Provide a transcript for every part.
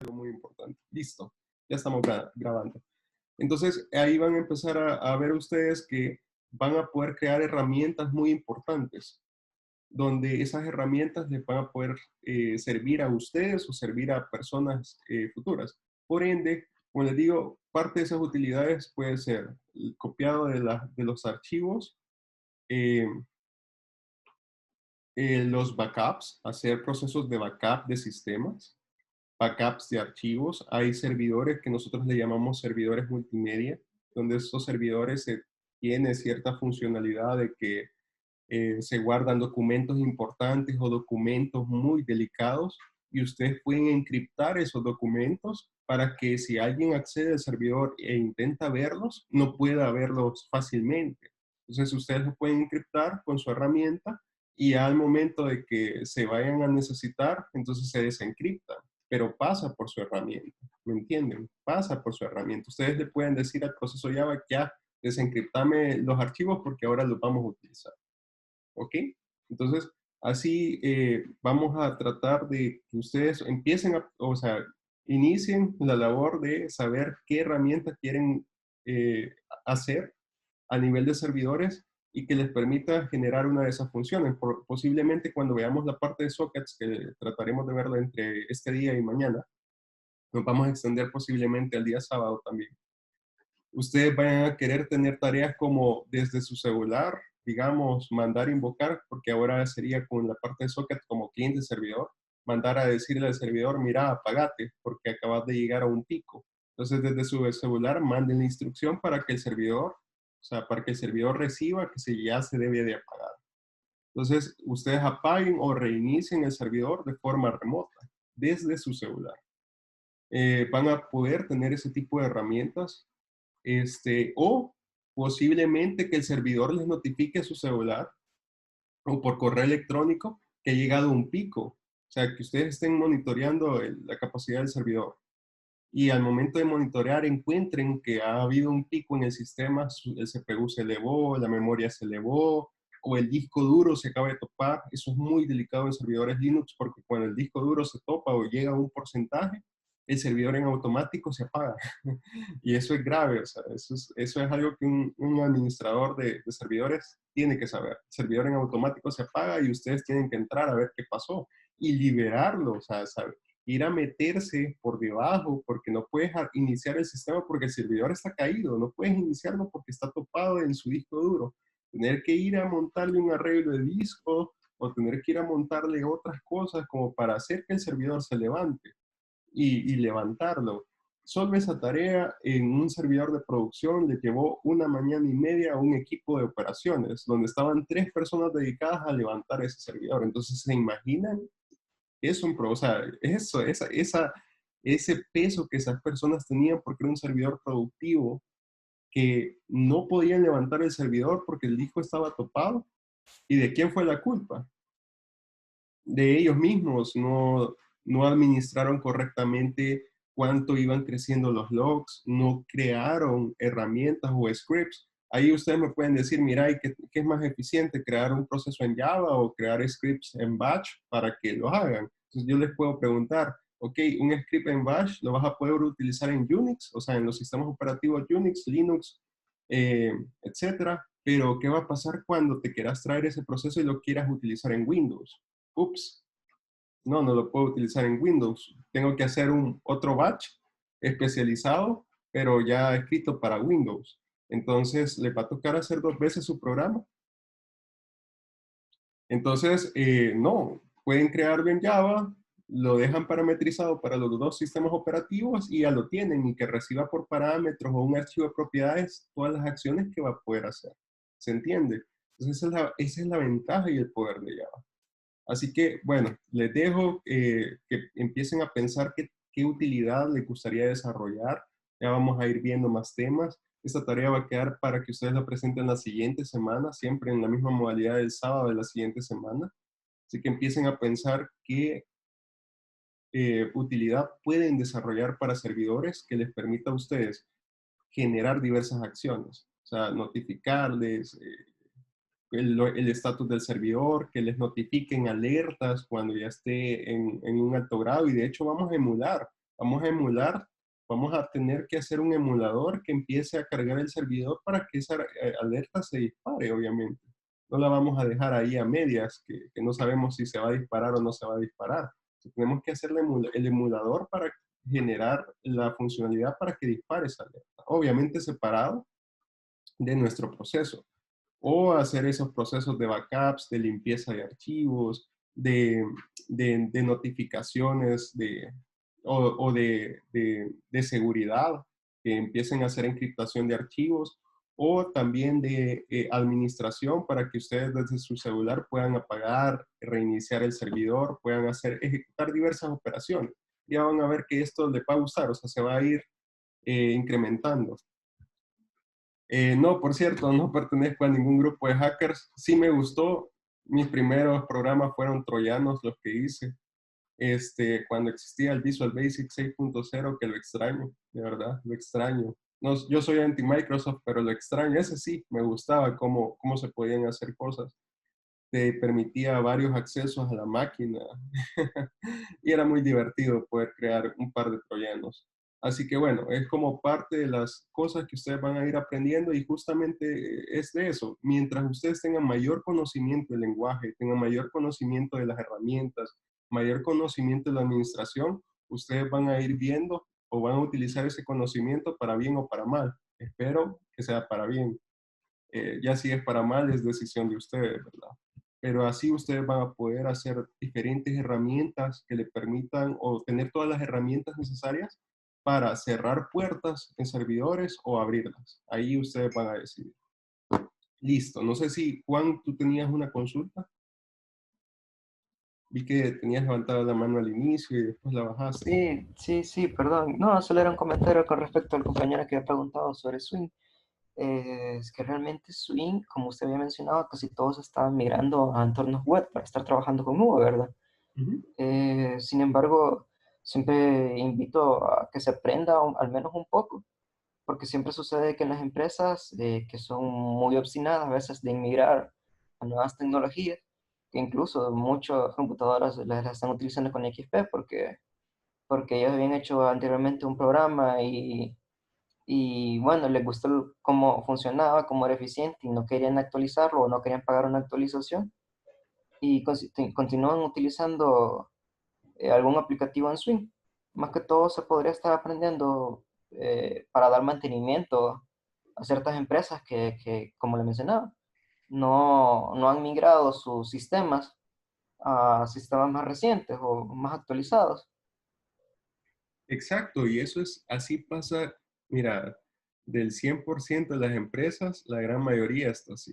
algo muy importante. Listo, ya estamos grabando. Entonces, ahí van a empezar a ver ustedes que van a poder crear herramientas muy importantes, donde esas herramientas les van a poder servir a ustedes o servir a personas futuras. Por ende, como les digo, parte de esas utilidades puede ser el copiado de los archivos, eh, los backups, hacer procesos de backup de sistemas, backups de archivos. Hay servidores que nosotros le llamamos servidores multimedia, donde estos servidores tienen cierta funcionalidad de que se guardan documentos importantes o documentos muy delicados y ustedes pueden encriptar esos documentos para que si alguien accede al servidor e intenta verlos, no pueda verlos fácilmente. Entonces ustedes los pueden encriptar con su herramienta y al momento de que se vayan a necesitar, entonces se desencriptan, pero pasa por su herramienta, ¿me entienden? Pasa por su herramienta. Ustedes le pueden decir al proceso Java, ya, desencriptame los archivos porque ahora los vamos a utilizar. ¿Ok? Entonces, así vamos a tratar de que ustedes empiecen o sea, inicien la labor de saber qué herramientas quieren hacer a nivel de servidores y que les permita generar una de esas funciones. Posiblemente cuando veamos la parte de sockets, que trataremos de verla entre este día y mañana, nos vamos a extender posiblemente al día sábado también. Ustedes van a querer tener tareas como desde su celular, digamos, mandar invocar, porque ahora sería con la parte de socket como cliente-servidor, mandar a decirle al servidor, mira, apagate, porque acabas de llegar a un pico. Entonces, desde su celular, manden la instrucción para que el servidor, o sea, para que el servidor reciba que ya se debe de apagar. Entonces, ustedes apaguen o reinicien el servidor de forma remota, desde su celular. Van a poder tener ese tipo de herramientas o posiblemente que el servidor les notifique a su celular o por correo electrónico que ha llegado un pico. O sea, que ustedes estén monitoreando la capacidad del servidor y al momento de monitorear encuentren que ha habido un pico en el sistema, el CPU se elevó, la memoria se elevó o el disco duro se acaba de topar. Eso es muy delicado en servidores Linux porque cuando el disco duro se topa o llega a un porcentaje, el servidor en automático se apaga. Y eso es grave, o sea, eso es algo que un administrador de servidores tiene que saber. El servidor en automático se apaga y ustedes tienen que entrar a ver qué pasó y liberarlo, o sea, ir a meterse por debajo porque no puedes iniciar el sistema porque el servidor está caído, no puedes iniciarlo porque está topado en su disco duro. Tener que ir a montarle un arreglo de disco o tener que ir a montarle otras cosas como para hacer que el servidor se levante y levantarlo. Solo esa tarea en un servidor de producción le llevó una mañana y media a un equipo de operaciones, donde estaban 3 personas dedicadas a levantar ese servidor. Entonces, ¿se imaginan? Es un o sea, eso, ese peso que esas personas tenían porque era un servidor productivo, que no podían levantar el servidor porque el disco estaba topado. ¿Y de quién fue la culpa? De ellos mismos, no administraron correctamente cuánto iban creciendo los logs, no crearon herramientas o scripts. Ahí ustedes me pueden decir, mira, ¿qué es más eficiente? ¿Crear un proceso en Java o crear scripts en Bash para que lo hagan? Entonces yo les puedo preguntar, ok, un script en Bash lo vas a poder utilizar en Unix, o sea, en los sistemas operativos Unix, Linux, etcétera. Pero ¿qué va a pasar cuando te quieras traer ese proceso y lo quieras utilizar en Windows? Ups, no lo puedo utilizar en Windows. Tengo que hacer otro batch especializado, pero ya escrito para Windows. Entonces, le va a tocar hacer 2 veces su programa. Entonces, no, pueden crearlo en Java, lo dejan parametrizado para los 2 sistemas operativos y ya lo tienen y que reciba por parámetros o un archivo de propiedades todas las acciones que va a poder hacer. ¿Se entiende? Entonces, esa es la ventaja y el poder de Java. Así que, bueno, les dejo que empiecen a pensar qué utilidad les gustaría desarrollar. Ya vamos a ir viendo más temas. Esta tarea va a quedar para que ustedes la presenten la siguiente semana, siempre en la misma modalidad del sábado de la siguiente semana. Así que empiecen a pensar qué utilidad pueden desarrollar para servidores que les permita a ustedes generar diversas acciones. O sea, notificarles, el estatus del servidor, que les notifiquen alertas cuando ya esté en un alto grado y de hecho vamos a emular Vamos a emular, vamos a tener que hacer un emulador que empiece a cargar el servidor para que esa alerta se dispare, obviamente. No la vamos a dejar ahí a medias, que no sabemos si se va a disparar o no se va a disparar. Tenemos que hacer el emulador para generar la funcionalidad para que dispare esa alerta. Obviamente separado de nuestro proceso. O hacer esos procesos de backups, de limpieza de archivos, de notificaciones o de seguridad, que empiecen a hacer encriptación de archivos, o también de administración para que ustedes desde su celular puedan apagar, reiniciar el servidor, puedan ejecutar diversas operaciones. Ya van a ver que esto les va a gustar, o sea, se va a ir incrementando. No, por cierto, no pertenezco a ningún grupo de hackers. Sí me gustó. Mis primeros programas fueron troyanos los que hice. Cuando existía el Visual Basic 6.0, que lo extraño, de verdad, lo extraño. No, yo soy anti-Microsoft, pero lo extraño. Ese sí, me gustaba cómo se podían hacer cosas. Te permitía varios accesos a la máquina y era muy divertido poder crear un par de troyanos. Así que bueno, es como parte de las cosas que ustedes van a ir aprendiendo y justamente es de eso. Mientras ustedes tengan mayor conocimiento del lenguaje, tengan mayor conocimiento de las herramientas, mayor conocimiento de la administración, ustedes van a ir viendo o van a utilizar ese conocimiento para bien o para mal. Espero que sea para bien. Ya si es para mal es decisión de ustedes, ¿verdad? Pero así ustedes van a poder hacer diferentes herramientas que le permitan o tener todas las herramientas necesarias para cerrar puertas en servidores o abrirlas. Ahí ustedes van a decidir. Listo. No sé si, Juan, tú tenías una consulta. Vi que tenías levantada la mano al inicio y después la bajaste. Sí, sí, sí, perdón. No, solo era un comentario con respecto al compañero que había preguntado sobre Swing. Es que realmente Swing, como usted había mencionado, casi todos estaban migrando a entornos web para estar trabajando con Nube, ¿verdad? Ujú. Sin embargo, siempre invito a que se aprenda al menos un poco, porque siempre sucede que en las empresas que son muy obstinadas a veces de inmigrar a nuevas tecnologías, que incluso muchas computadoras las están utilizando con XP porque ellos habían hecho anteriormente un programa y bueno, les gustó cómo funcionaba, cómo era eficiente y no querían actualizarlo o no querían pagar una actualización y continúan utilizando algún aplicativo en Swing. Más que todo se podría estar aprendiendo para dar mantenimiento a ciertas empresas que como le mencionaba, no han migrado sus sistemas a sistemas más recientes o más actualizados. Exacto, y eso es, así pasa, mira, del 100% de las empresas, la gran mayoría está así.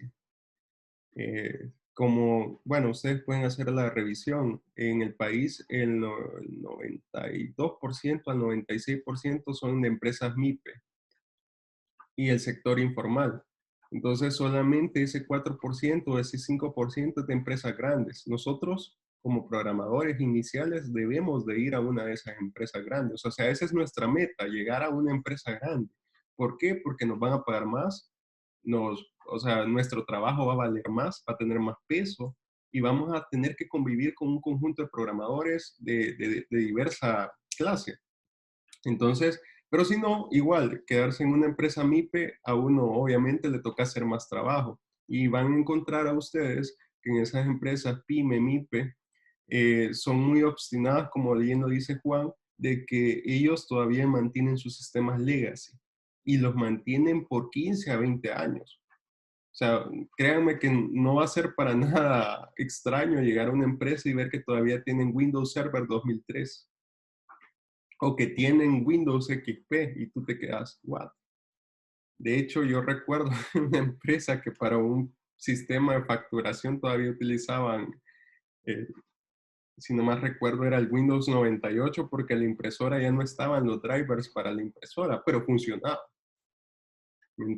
Como, bueno, ustedes pueden hacer la revisión. En el país, el 92% al 96% son de empresas MIPE y el sector informal. Entonces, solamente ese 4%, ese 5% es de empresas grandes. Nosotros, como programadores iniciales, debemos de ir a una de esas empresas grandes. O sea, esa es nuestra meta, llegar a una empresa grande. ¿Por qué? Porque nos van a pagar más, o sea, nuestro trabajo va a valer más, va a tener más peso y vamos a tener que convivir con un conjunto de programadores de diversa clase. Entonces, pero si no, igual, quedarse en una empresa MIPE, a uno obviamente le toca hacer más trabajo y van a encontrar a ustedes que en esas empresas PYME, MIPE, son muy obstinadas, como leyendo dice Juan, de que ellos todavía mantienen sus sistemas legacy y los mantienen por 15 a 20 años. O sea, créanme que no va a ser para nada extraño llegar a una empresa y ver que todavía tienen Windows Server 2003 o que tienen Windows XP y tú te quedas, what? De hecho, yo recuerdo una empresa que para un sistema de facturación todavía utilizaban, eh, si no más recuerdo, era el Windows 98 porque la impresora ya no estaban los drivers para la impresora, pero funcionaba.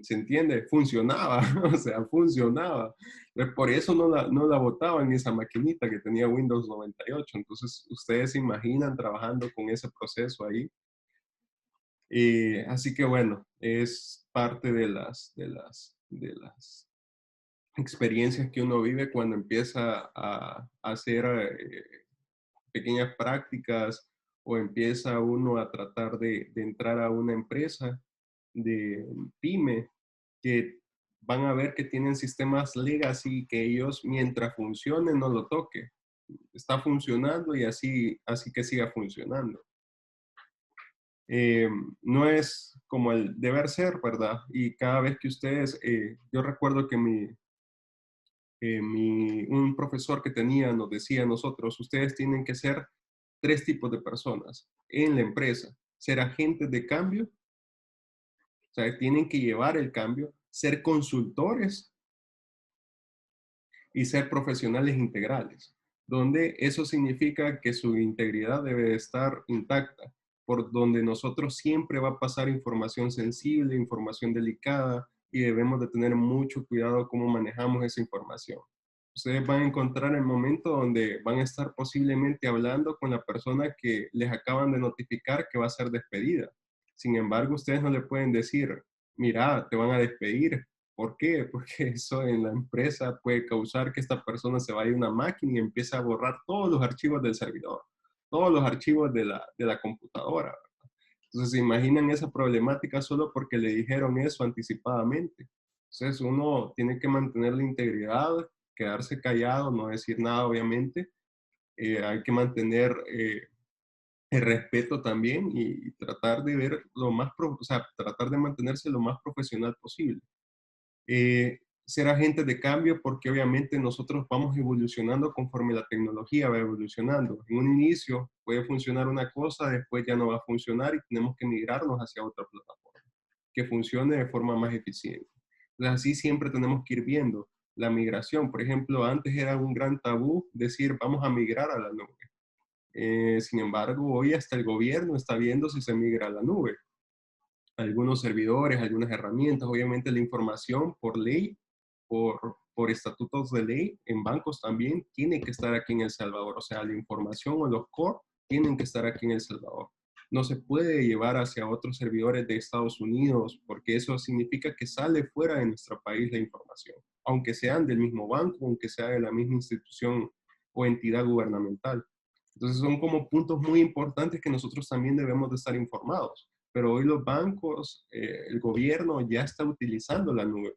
¿Se entiende? Funcionaba, o sea, funcionaba. Por eso no la botaban esa maquinita que tenía Windows 98. Entonces, ustedes se imaginan trabajando con ese proceso ahí. Así que bueno, es parte de las experiencias que uno vive cuando empieza a hacer pequeñas prácticas o empieza uno a tratar de entrar a una empresa de pyme que van a ver que tienen sistemas legacy que ellos mientras funcionen no lo toque. Está funcionando y así que siga funcionando. No es como el deber ser, ¿verdad? Y cada vez que ustedes, yo recuerdo que un profesor que tenía nos decía a nosotros, ustedes tienen que ser tres tipos de personas en la empresa. Ser agentes de cambio, o sea, tienen que llevar el cambio, ser consultores y ser profesionales integrales, donde eso significa que su integridad debe estar intacta, por donde nosotros siempre va a pasar información sensible, información delicada, y debemos de tener mucho cuidado cómo manejamos esa información. Ustedes van a encontrar el momento donde van a estar posiblemente hablando con la persona que les acaban de notificar que va a ser despedida. Sin embargo, ustedes no le pueden decir, mira, te van a despedir. ¿Por qué? Porque eso en la empresa puede causar que esta persona se vaya a una máquina y empiece a borrar todos los archivos del servidor, todos los archivos de la computadora. Entonces, ¿se imaginan esa problemática solo porque le dijeron eso anticipadamente? Entonces, uno tiene que mantener la integridad, quedarse callado, no decir nada, obviamente. Hay que mantener el respeto también y tratar de ver lo más, o sea, tratar de mantenerse lo más profesional posible. Ser agentes de cambio porque obviamente nosotros vamos evolucionando conforme la tecnología va evolucionando. En un inicio puede funcionar una cosa, después ya no va a funcionar y tenemos que migrarnos hacia otra plataforma que funcione de forma más eficiente. Entonces así siempre tenemos que ir viendo la migración. Por ejemplo, antes era un gran tabú decir vamos a migrar a la nube. Sin embargo, hoy hasta el gobierno está viendo si se migra a la nube. Algunos servidores, algunas herramientas, obviamente la información por ley, por estatutos de ley, en bancos también, tiene que estar aquí en El Salvador. O sea, la información o los core tienen que estar aquí en El Salvador. No se puede llevar hacia otros servidores de Estados Unidos porque eso significa que sale fuera de nuestro país la información, aunque sean del mismo banco, aunque sea de la misma institución o entidad gubernamental. Entonces son como puntos muy importantes que nosotros también debemos de estar informados. Pero hoy los bancos, el gobierno ya está utilizando la nube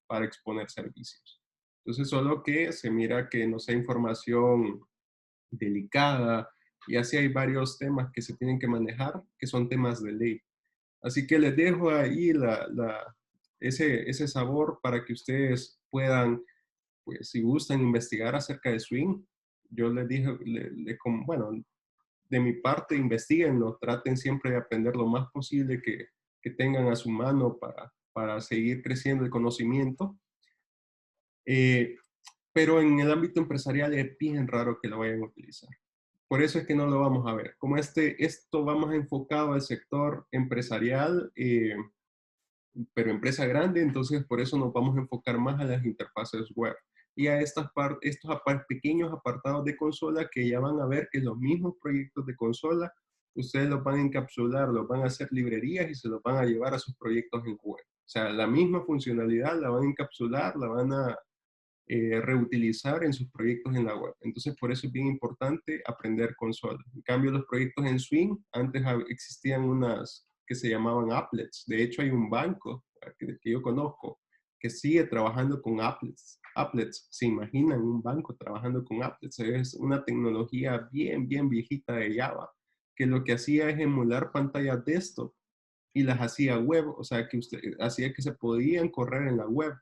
para exponer servicios. Entonces, solo que se mira que no sea información delicada y así hay varios temas que se tienen que manejar que son temas de ley. Así que les dejo ahí ese sabor para que ustedes puedan, pues si gustan investigar acerca de Swing. Yo les dije, bueno, de mi parte, investiguenlo, traten siempre de aprender lo más posible que tengan a su mano para seguir creciendo el conocimiento. Eh, pero en el ámbito empresarial es bien raro que lo vayan a utilizar. Por eso es que no lo vamos a ver. Como esto va más enfocado al sector empresarial, pero empresa grande, entonces por eso nos vamos a enfocar más a las interfaces web y a estos pequeños apartados de consola que ya van a ver que los mismos proyectos de consola, ustedes los van a encapsular, los van a hacer librerías y se los van a llevar a sus proyectos en web. O sea, la misma funcionalidad la van a encapsular, la van a reutilizar en sus proyectos en la web. Entonces, por eso es bien importante aprender consola. En cambio, los proyectos en Swing, antes existían unas que se llamaban applets. De hecho, hay un banco que yo conozco que sigue trabajando con applets. Applets, ¿se imaginan un banco trabajando con applets? Es una tecnología bien viejita de Java, que lo que hacía es emular pantallas desktop y las hacía web, o sea, que hacía que se podían correr en la web.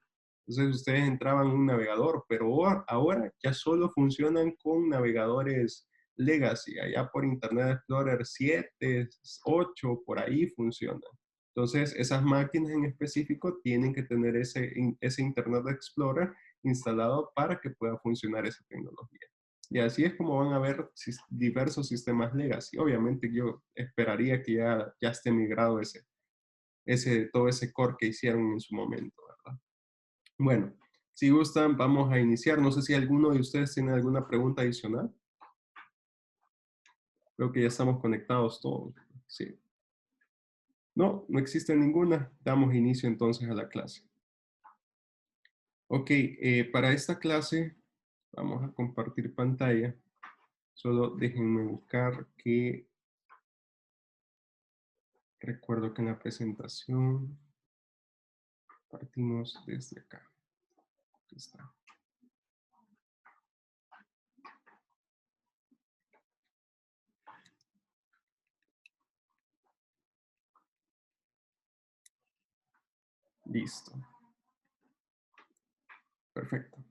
Entonces ustedes entraban en un navegador, pero ahora ya solo funcionan con navegadores legacy, allá por Internet Explorer 7, 8, por ahí funcionan. Entonces esas máquinas en específico tienen que tener ese Internet Explorer instalado para que pueda funcionar esa tecnología. Y así es como van a ver diversos sistemas legacy. Obviamente yo esperaría que ya esté migrado todo ese core que hicieron en su momento, ¿verdad? Bueno, si gustan, vamos a iniciar. No sé si alguno de ustedes tiene alguna pregunta adicional. Creo que ya estamos conectados todos. Sí. No, no existe ninguna. Damos inicio entonces a la clase. Ok, para esta clase vamos a compartir pantalla. Solo déjenme buscar que Recuerdo que en la presentación partimos desde acá. Aquí está. Listo. Perfecto.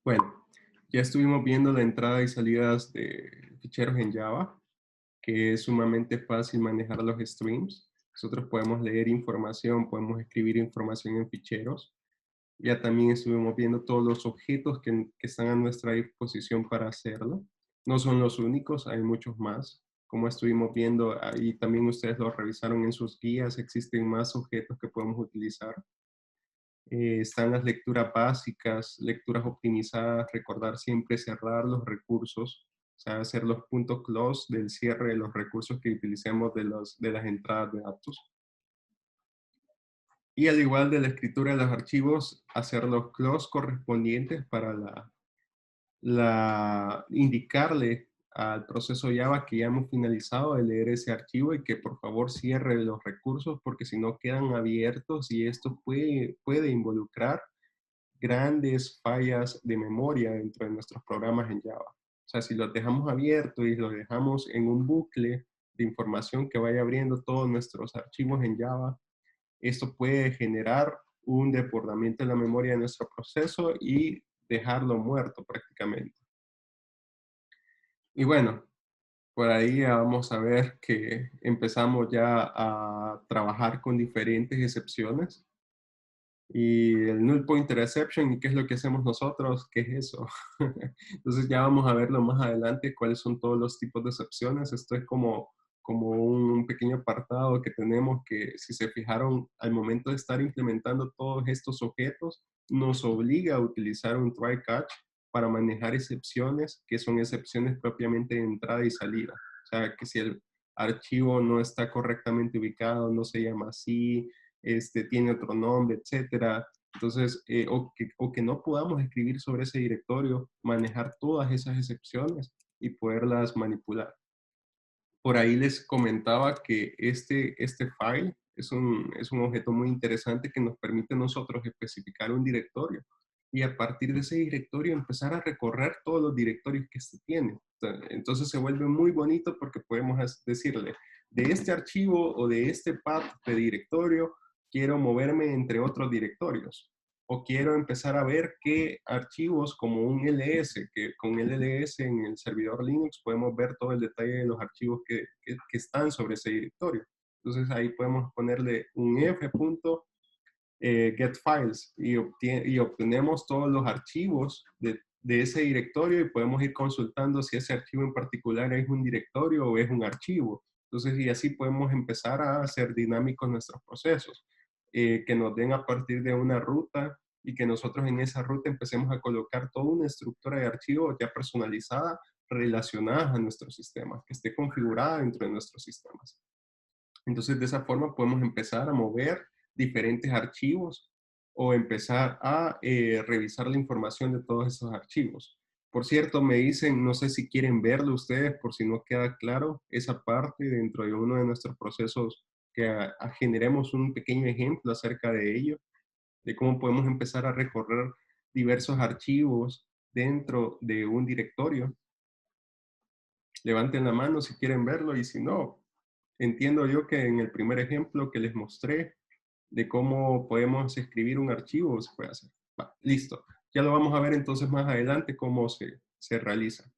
Bueno, ya estuvimos viendo la entrada y salidas de ficheros en Java, que es sumamente fácil manejar los streams. Nosotros podemos leer información, podemos escribir información en ficheros. Ya también estuvimos viendo todos los objetos que están a nuestra disposición para hacerlo. No son los únicos, hay muchos más. Como estuvimos viendo, ahí también ustedes lo revisaron en sus guías, existen más objetos que podemos utilizar. Están las lecturas básicas, lecturas optimizadas, recordar siempre cerrar los recursos, o sea, hacer los puntos close del cierre de los recursos que utilicemos de las entradas de datos. Y al igual de la escritura de los archivos, hacer los close correspondientes para indicarle al proceso Java que ya hemos finalizado de leer ese archivo y que por favor cierre los recursos porque si no quedan abiertos y esto puede involucrar grandes fallas de memoria dentro de nuestros programas en Java. O sea, si los dejamos abiertos y los dejamos en un bucle de información que vaya abriendo todos nuestros archivos en Java, esto puede generar un desbordamiento en la memoria de nuestro proceso y dejarlo muerto prácticamente. Y bueno, por ahí ya vamos a ver que empezamos ya a trabajar con diferentes excepciones. Y el null pointer exception, ¿y qué es lo que hacemos nosotros? ¿Qué es eso? Entonces ya vamos a verlo más adelante, cuáles son todos los tipos de excepciones. Esto es como un pequeño apartado que tenemos que, si se fijaron, al momento de estar implementando todos estos objetos, nos obliga a utilizar un try catch para manejar excepciones, que son excepciones propiamente de entrada y salida. O sea, que si el archivo no está correctamente ubicado, no se llama así, tiene otro nombre, etcétera. Entonces, o que no podamos escribir sobre ese directorio, manejar todas esas excepciones y poderlas manipular. Por ahí les comentaba que este file es un objeto muy interesante que nos permite a nosotros especificar un directorio y a partir de ese directorio empezar a recorrer todos los directorios que se tiene. Entonces se vuelve muy bonito porque podemos decirle, de este archivo o de este path de directorio, quiero moverme entre otros directorios o quiero empezar a ver qué archivos como un ls, que con ls en el servidor Linux podemos ver todo el detalle de los archivos que están sobre ese directorio. Entonces ahí podemos ponerle un f.getFiles y obtenemos todos los archivos de ese directorio y podemos ir consultando si ese archivo en particular es un directorio o es un archivo. Entonces, y así podemos empezar a hacer dinámicos nuestros procesos, que nos den a partir de una ruta y que nosotros en esa ruta empecemos a colocar toda una estructura de archivos ya personalizada relacionada a nuestro sistema, que esté configurada dentro de nuestros sistemas. Entonces, de esa forma podemos empezar a mover diferentes archivos o empezar a revisar la información de todos esos archivos. Por cierto, me dicen, no sé si quieren verlo ustedes, por si no queda claro, esa parte dentro de uno de nuestros procesos, que generemos un pequeño ejemplo acerca de ello, de cómo podemos empezar a recorrer diversos archivos dentro de un directorio. Levanten la mano si quieren verlo y si no, entiendo yo que en el primer ejemplo que les mostré de cómo podemos escribir un archivo, se puede hacer. Va, listo. Ya lo vamos a ver entonces más adelante cómo se realiza.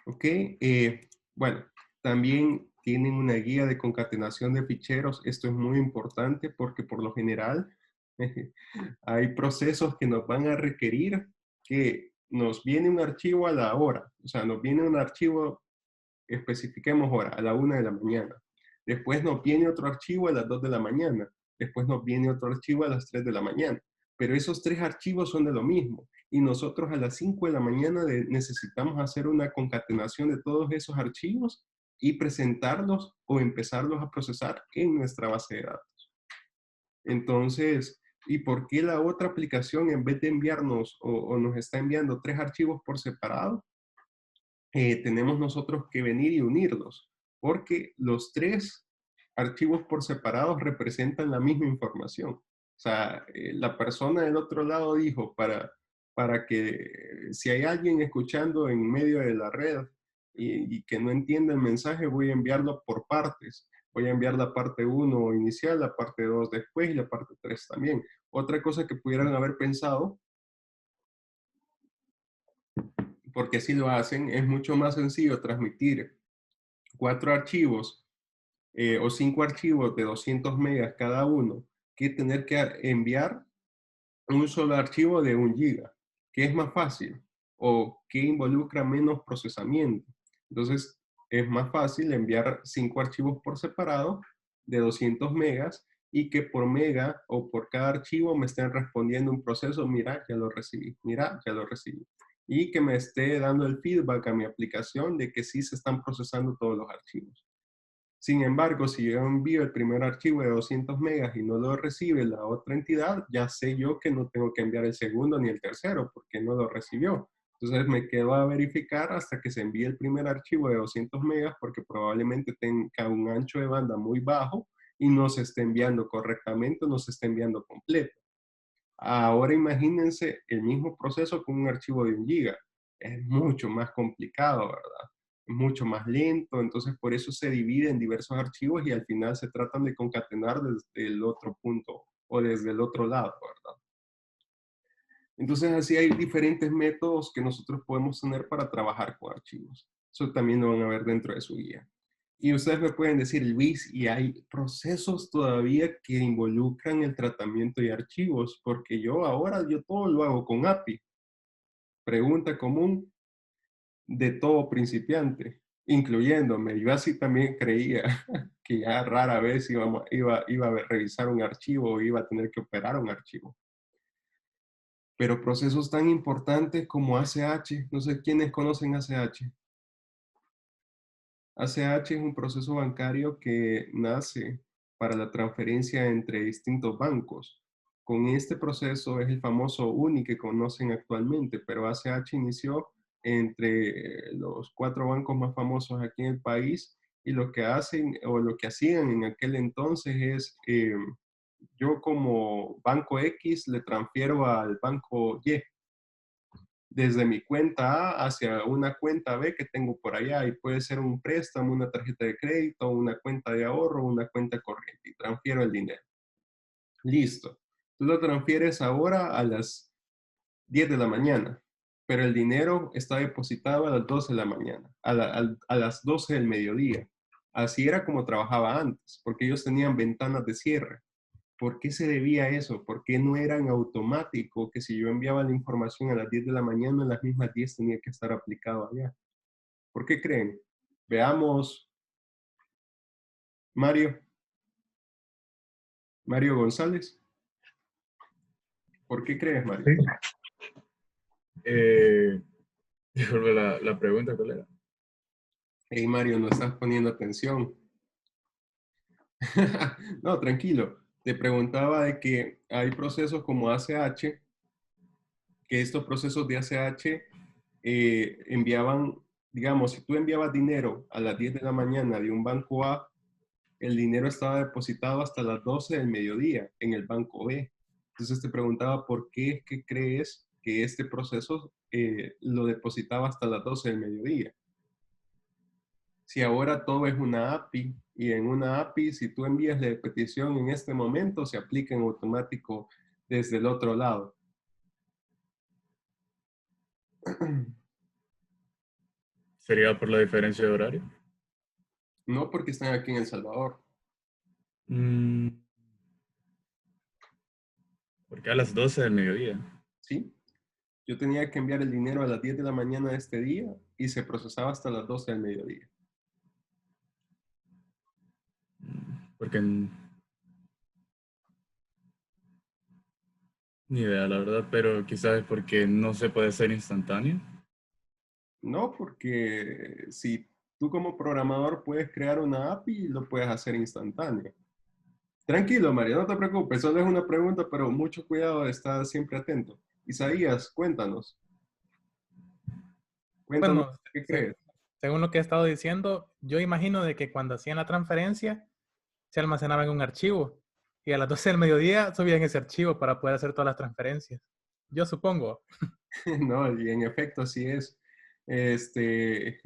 Ok. Bueno, también tienen una guía de concatenación de ficheros. Esto es muy importante porque por lo general hay procesos que nos van a requerir que nos viene un archivo a la hora. O sea, nos viene un archivo, especifiquemos hora, a la 1 de la mañana. Después nos viene otro archivo a las 2 de la mañana. Después nos viene otro archivo a las 3 de la mañana. Pero esos tres archivos son de lo mismo. Y nosotros a las 5 de la mañana necesitamos hacer una concatenación de todos esos archivos y presentarlos o empezarlos a procesar en nuestra base de datos. Entonces, ¿y por qué la otra aplicación en vez de enviarnos o nos está enviando tres archivos por separado? Tenemos nosotros que venir y unirlos. porque los tres archivos por separados representan la misma información. O sea, la persona del otro lado dijo, para que si hay alguien escuchando en medio de la red y que no entienda el mensaje, voy a enviarlo por partes. Voy a enviar la parte 1 inicial, la parte 2 después y la parte 3 también. Otra cosa que pudieran haber pensado, porque si lo hacen, es mucho más sencillo transmitir 4 archivos o 5 archivos de 200 megas cada uno que tener que enviar un solo archivo de 1 giga, que es más fácil o que involucra menos procesamiento. Entonces, es más fácil enviar 5 archivos por separado de 200 megas y que por mega o por cada archivo me estén respondiendo un proceso, mira, ya lo recibí, mira, ya lo recibí. Y que me esté dando el feedback a mi aplicación de que sí se están procesando todos los archivos. Sin embargo, si yo envío el primer archivo de 200 megas y no lo recibe la otra entidad, ya sé yo que no tengo que enviar el segundo ni el tercero porque no lo recibió. Entonces me quedo a verificar hasta que se envíe el primer archivo de 200 megas porque probablemente tenga un ancho de banda muy bajo y no se esté enviando correctamente, no se esté enviando completo. Ahora imagínense el mismo proceso con un archivo de 1 giga. Es mucho más complicado, ¿verdad? Es mucho más lento, entonces por eso se divide en diversos archivos y al final se tratan de concatenar desde el otro punto o desde el otro lado, ¿verdad? Entonces así hay diferentes métodos que nosotros podemos tener para trabajar con archivos. Eso también lo van a ver dentro de su guía. Y ustedes me pueden decir, Luis, ¿y hay procesos todavía que involucran el tratamiento de archivos? Porque yo todo lo hago con API. Pregunta común de todo principiante, incluyéndome. Yo así también creía que ya rara vez iba a revisar un archivo o iba a tener que operar un archivo. Pero procesos tan importantes como ACH, no sé quiénes conocen ACH. ACH es un proceso bancario que nace para la transferencia entre distintos bancos. Con este proceso es el famoso UNI que conocen actualmente, pero ACH inició entre los 4 bancos más famosos aquí en el país y lo que hacen o lo que hacían en aquel entonces es yo como banco X le transfiero al banco Y desde mi cuenta A hacia una cuenta B que tengo por allá y puede ser un préstamo, una tarjeta de crédito, una cuenta de ahorro, una cuenta corriente y transfiero el dinero. Listo. Tú lo transfieres ahora a las 10 de la mañana, pero el dinero está depositado a las 12 de la mañana, a las 12 del mediodía. Así era como trabajaba antes, porque ellos tenían ventanas de cierre. ¿Por qué se debía eso? ¿Por qué no era en automático que si yo enviaba la información a las 10 de la mañana, a las mismas 10 tenía que estar aplicado allá? ¿Por qué creen? Veamos, Mario, Mario González. ¿Por qué crees, Mario? Sí. Disculpe la pregunta, ¿cuál era? Hey, Mario, no estás poniendo atención. No, tranquilo. Te preguntaba de que hay procesos como ACH, que estos procesos de ACH enviaban, digamos, si tú enviabas dinero a las 10 de la mañana de un banco A, el dinero estaba depositado hasta las 12 del mediodía en el banco B. Entonces te preguntaba por qué es que crees que este proceso lo depositaba hasta las 12 del mediodía. Si ahora todo es una API y en una API, si tú envías la petición en este momento, se aplica en automático desde el otro lado. ¿Sería por la diferencia de horario? No porque están aquí en El Salvador. Porque a las 12 del mediodía. ¿Sí? Yo tenía que enviar el dinero a las 10 de la mañana de este día y se procesaba hasta las 12 del mediodía. Porque ni idea, la verdad, pero quizás es porque no se puede hacer instantáneo. No, porque si tú como programador puedes crear una API, lo puedes hacer instantáneo. Tranquilo, Mario, no te preocupes, solo es una pregunta, pero mucho cuidado, está siempre atento. Isaías, cuéntanos. Cuéntanos, Bueno, ¿qué se, crees? según lo que he estado diciendo, yo imagino de que cuando hacían la transferencia, se almacenaba en un archivo y a las 12 del mediodía subían ese archivo para poder hacer todas las transferencias. Yo supongo. No, y en efecto así es. Este,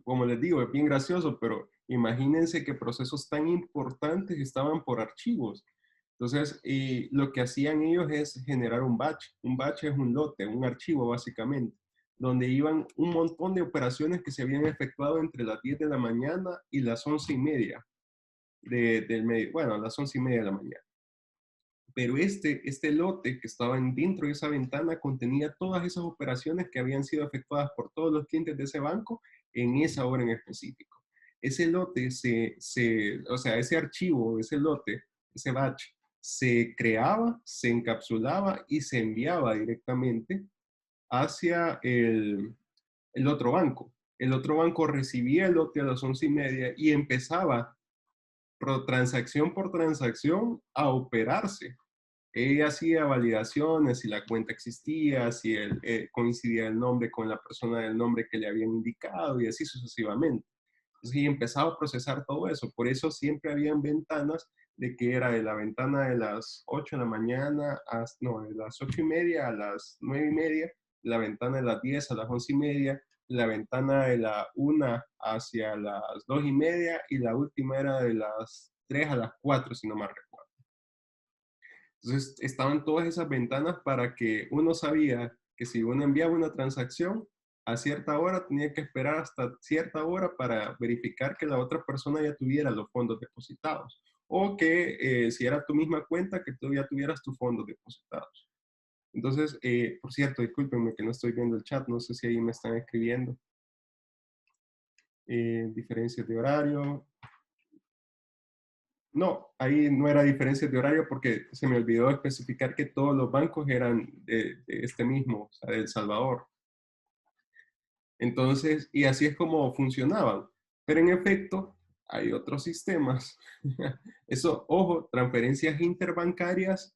como les digo, es bien gracioso, pero imagínense que procesos tan importantes estaban por archivos. Entonces, y lo que hacían ellos es generar un batch. Un batch es un lote, un archivo básicamente, donde iban un montón de operaciones que se habían efectuado entre las 10 de la mañana y las 11:30 del medio, bueno, a las 11:30 de la mañana. Pero este lote que estaba dentro de esa ventana contenía todas esas operaciones que habían sido efectuadas por todos los clientes de ese banco en esa hora en específico. Ese lote, o sea, ese archivo, ese lote, ese batch, se creaba, se encapsulaba y se enviaba directamente hacia el otro banco. El otro banco recibía el lote a las 11:30 y empezaba transacción por transacción a operarse. Ella hacía validaciones, si la cuenta existía, si coincidía el nombre con la persona del nombre que le habían indicado y así sucesivamente. Entonces ella empezaba a procesar todo eso. Por eso siempre habían ventanas de que era de la ventana de las 8 de la mañana, no, de las 8:30 a las 9:30, la ventana de las 10 a las 11:30, la ventana de la 1 hacia las 2:30 y la última era de las 3 a las 4, si no me recuerdo. Entonces, estaban todas esas ventanas para que uno sabía que si uno enviaba una transacción a cierta hora, tenía que esperar hasta cierta hora para verificar que la otra persona ya tuviera los fondos depositados. O que si era tu misma cuenta, que tú ya tuvieras tus fondos depositados. Entonces, por cierto, discúlpenme que no estoy viendo el chat, no sé si ahí me están escribiendo. Diferencias de horario. No, ahí no era diferencia de horario porque se me olvidó especificar que todos los bancos eran de este mismo, o sea, de El Salvador. Entonces, y así es como funcionaban. Pero en efecto, hay otros sistemas. Eso, ojo, transferencias interbancarias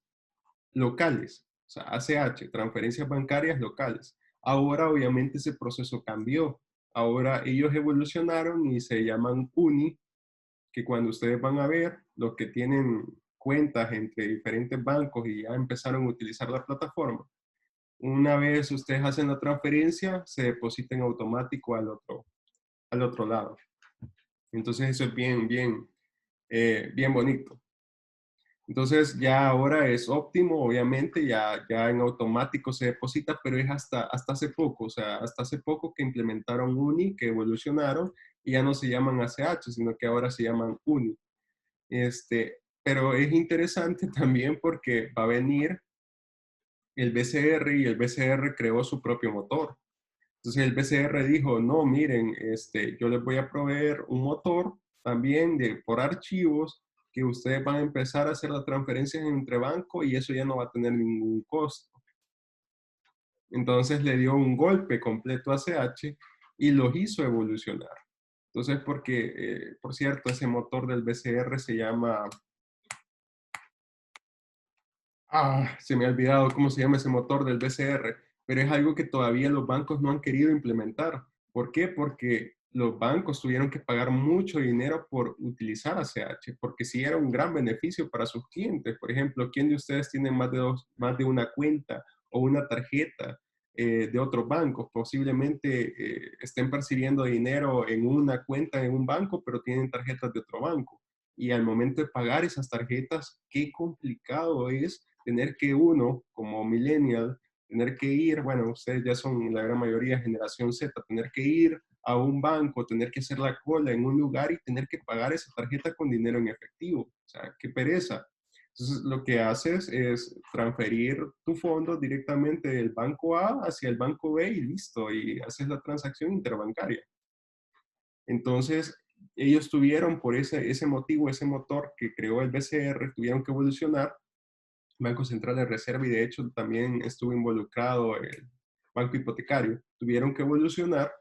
locales, o sea, ACH, transferencias bancarias locales. Ahora, obviamente, ese proceso cambió. Ahora ellos evolucionaron y se llaman UNI, que cuando ustedes van a ver los que tienen cuentas entre diferentes bancos y ya empezaron a utilizar la plataforma, una vez ustedes hacen la transferencia, se deposita en automático al otro lado. Entonces eso es bien bonito. Entonces ya ahora es óptimo, obviamente, ya en automático se deposita, pero es hasta hace poco, o sea, hasta hace poco que implementaron UNI, que evolucionaron y ya no se llaman ACH, sino que ahora se llaman UNI. Pero es interesante también porque va a venir el BCR y el BCR creó su propio motor. Entonces el BCR dijo, no, miren, yo les voy a proveer un motor también por archivos que ustedes van a empezar a hacer las transferencias entre bancos y eso ya no va a tener ningún costo. Entonces le dio un golpe completo a CH y los hizo evolucionar. Entonces, porque, por cierto, ese motor del BCR se llama... se me ha olvidado cómo se llama ese motor del BCR, pero es algo que todavía los bancos no han querido implementar. ¿Por qué? Porque los bancos tuvieron que pagar mucho dinero por utilizar ACH, porque sí era un gran beneficio para sus clientes. Por ejemplo, ¿quién de ustedes tiene más de una cuenta o una tarjeta de otros bancos? Posiblemente estén percibiendo dinero en una cuenta en un banco, pero tienen tarjetas de otro banco. Y al momento de pagar esas tarjetas, qué complicado es tener que uno, como millennial, tener que ir, bueno, ustedes ya son la gran mayoría generación Z, tener que ir a un banco, tener que hacer la cola en un lugar y tener que pagar esa tarjeta con dinero en efectivo. O sea, qué pereza. Entonces, lo que haces es transferir tu fondo directamente del banco A hacia el banco B y listo, y haces la transacción interbancaria. Entonces, ellos tuvieron por ese motivo, ese motor que creó el BCR, tuvieron que evolucionar. Banco Central de Reserva y de hecho también estuvo involucrado el Banco Hipotecario, tuvieron que evolucionar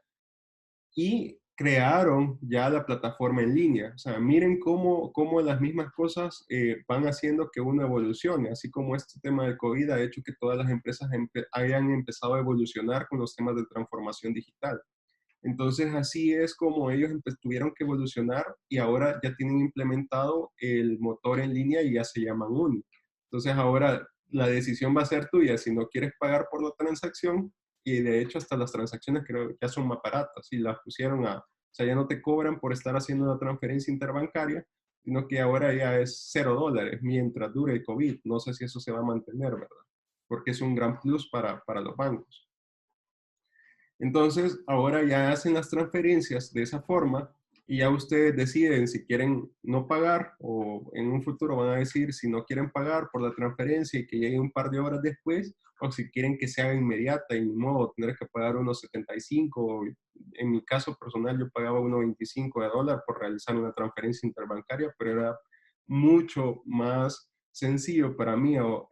y crearon ya la plataforma en línea. O sea, miren cómo las mismas cosas van haciendo que uno evolucione, así como este tema del COVID ha hecho que todas las empresas hayan empezado a evolucionar con los temas de transformación digital. Entonces, así es como ellos tuvieron que evolucionar y ahora ya tienen implementado el motor en línea y ya se llaman UNI. Entonces, ahora la decisión va a ser tuya si no quieres pagar por la transacción, y de hecho hasta las transacciones creo que ya son más baratas y las pusieron o sea, ya no te cobran por estar haciendo una transferencia interbancaria, sino que ahora ya es $0 mientras dure el COVID. No sé si eso se va a mantener, ¿verdad? Porque es un gran plus para los bancos. Entonces, ahora ya hacen las transferencias de esa forma y ya ustedes deciden si quieren no pagar o en un futuro van a decir si no quieren pagar por la transferencia y que llegue un par de horas después, o si quieren que se haga inmediata y ni modo tener que pagar unos 75. En mi caso personal yo pagaba unos $25 por realizar una transferencia interbancaria, pero era mucho más sencillo para mí o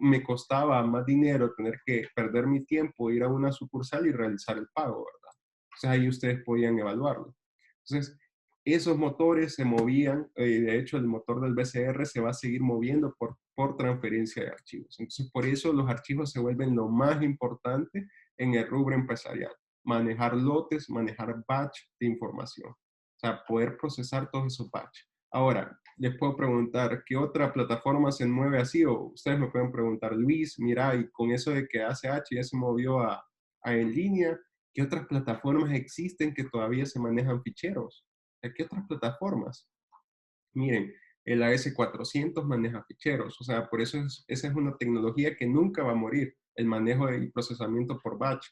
me costaba más dinero tener que perder mi tiempo, ir a una sucursal y realizar el pago, ¿verdad? Entonces ahí ustedes podían evaluarlo. Entonces, esos motores se movían, de hecho el motor del BCR se va a seguir moviendo por transferencia de archivos. Entonces, por eso los archivos se vuelven lo más importante en el rubro empresarial. Manejar lotes, manejar batch de información. O sea, poder procesar todos esos batch. Ahora, les puedo preguntar, ¿qué otra plataforma se mueve así? O ustedes me pueden preguntar, Luis, mira, y con eso de que ACH ya se movió a en línea, ¿qué otras plataformas existen que todavía se manejan ficheros? ¿Qué otras plataformas? Miren, el AS400 maneja ficheros, o sea, por eso esa es una tecnología que nunca va a morir, el manejo y procesamiento por batch.